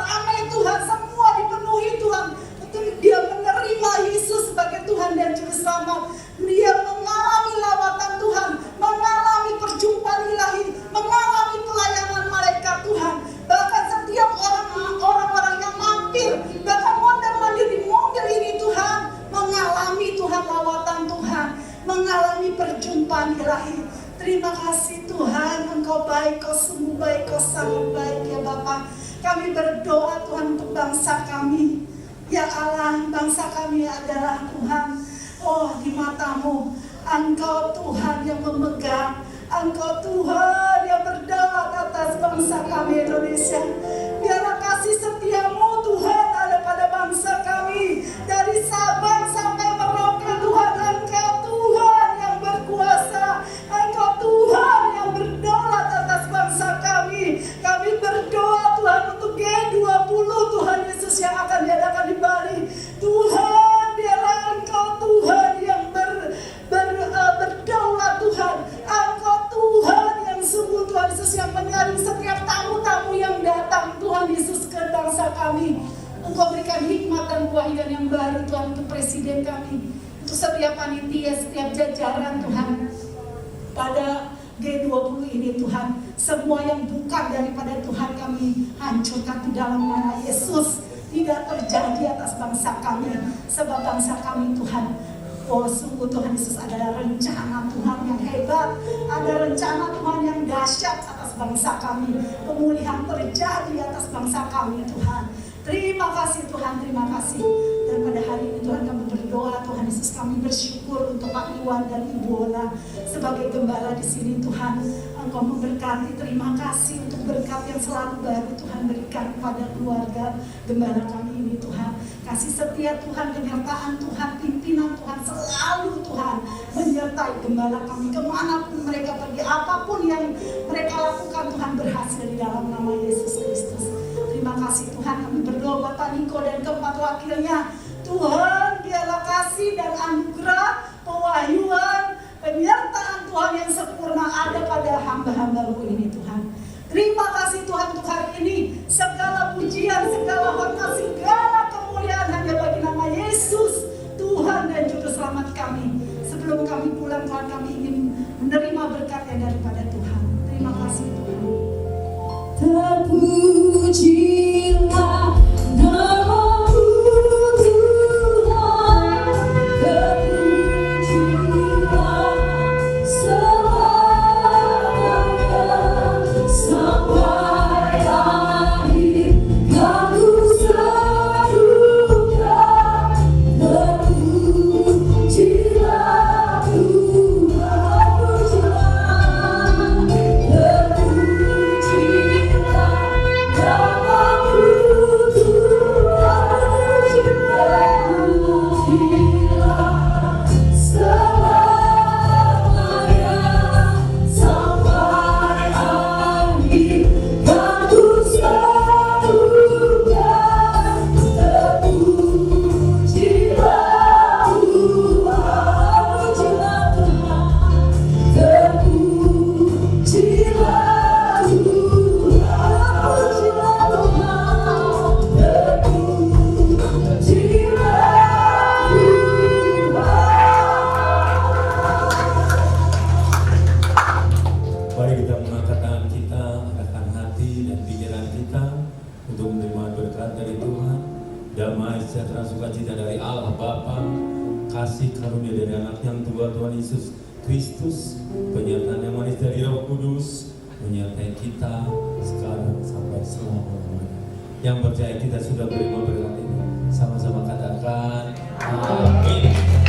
ramai Tuhan, semua dipenuhi Tuhan. Untuk dia menerima Yesus sebagai Tuhan dan Juru Selamat. Dia mengalami lawatan Tuhan, mengalami perjumpaan ilahi, mengalami pelayanan malaikat Tuhan. Bahkan setiap orang-orang yang mampir, bahkan mondar-mandir di mobil ini Tuhan, mengalami Tuhan lawatan Tuhan, mengalami perjumpaan ilahi. Terima kasih Tuhan, Engkau baik, Kau sungguh baik, Kau sangat baik ya Bapa. Kami berdoa Tuhan untuk bangsa kami. Ya Allah, bangsa kami adalah Tuhan, oh di mata-Mu, Engkau Tuhan yang memegang, Engkau Tuhan yang berdaulat atas bangsa kami Indonesia. Biarlah kasih setia-Mu Tuhan ada pada bangsa kami, dari Sabang sampai Merauke Tuhan. Engkau Tuhan yang berkuasa, Engkau Tuhan yang berdaulat atas bangsa kami. Kami berdoa Tuhan untuk G20 Tuhan Yesus yang akan diadakan di Bali. Tuhan, biarlah Engkau Tuhan yang berdaulat Tuhan. Engkau Tuhan yang sungguh Tuhan Yesus yang menyaring setiap tamu-tamu yang datang Tuhan Yesus ke bangsa kami. Engkau berikan hikmat dan kewahidan yang baru Tuhan untuk presiden kami, untuk setiap panitia, setiap jajaran Tuhan. Pada G20 ini Tuhan, semua yang bukan daripada Tuhan kami hancurkan di dalam nama Yesus. Tidak terjadi atas bangsa kami, sebab bangsa kami Tuhan, oh sungguh Tuhan Yesus ada rencana Tuhan yang hebat, ada rencana Tuhan yang dahsyat atas bangsa kami. Pemulihan terjadi atas bangsa kami Tuhan. Terima kasih Tuhan, terima kasih. Dan pada hari ini Tuhan kami berdoa Tuhan Yesus, kami bersyukur untuk Pak Iwan dan Ibu Ola sebagai gembala di sini Tuhan. Engkau memberkati, terima kasih untuk berkat yang selalu baru Tuhan berikan kepada keluarga gembala kami ini Tuhan. Kasih setia Tuhan, penyertaan Tuhan, pimpinan Tuhan selalu Tuhan menyertai gembala kami kemanapun mereka pergi, apapun yang mereka lakukan Tuhan berhasil di dalam nama Yesus Kristus. Terima kasih Tuhan, kami berdoa buat Pak Niko dan keempat wakilnya. Tuhan, biarlah kasih dan anugerah, pewahyuan, penyertaan Tuhan yang sempurna ada pada hamba-hamba-Mu ini Tuhan. Terima kasih Tuhan untuk hari ini. Segala pujian, segala hormat, segala kemuliaan hanya bagi nama Yesus, Tuhan dan Juru Selamat kami. Sebelum kami pulang Tuhan, kami ingin menerima berkatnya daripada Tuhan. Terima kasih Tuhan. Terpujilah nama-Mu Tuhan, terpujilah selamanya sampai akhir waktu sedunia. Terpujilah Tuhan, Mari kita mengangkat tangan kita, arahkan hati dan pikiran kita untuk menerima berkat dari Tuhan. Damai sejahtera sukacita dari Allah Bapa, kasih karunia dari anak yang tua Tuhan Yesus Kristus, penyertaan yang manis dari Roh Kudus menyertai kita sekarang sampai selama-lamanya. Yang percaya kita sudah menerima berkat ini, sama-sama katakan amin.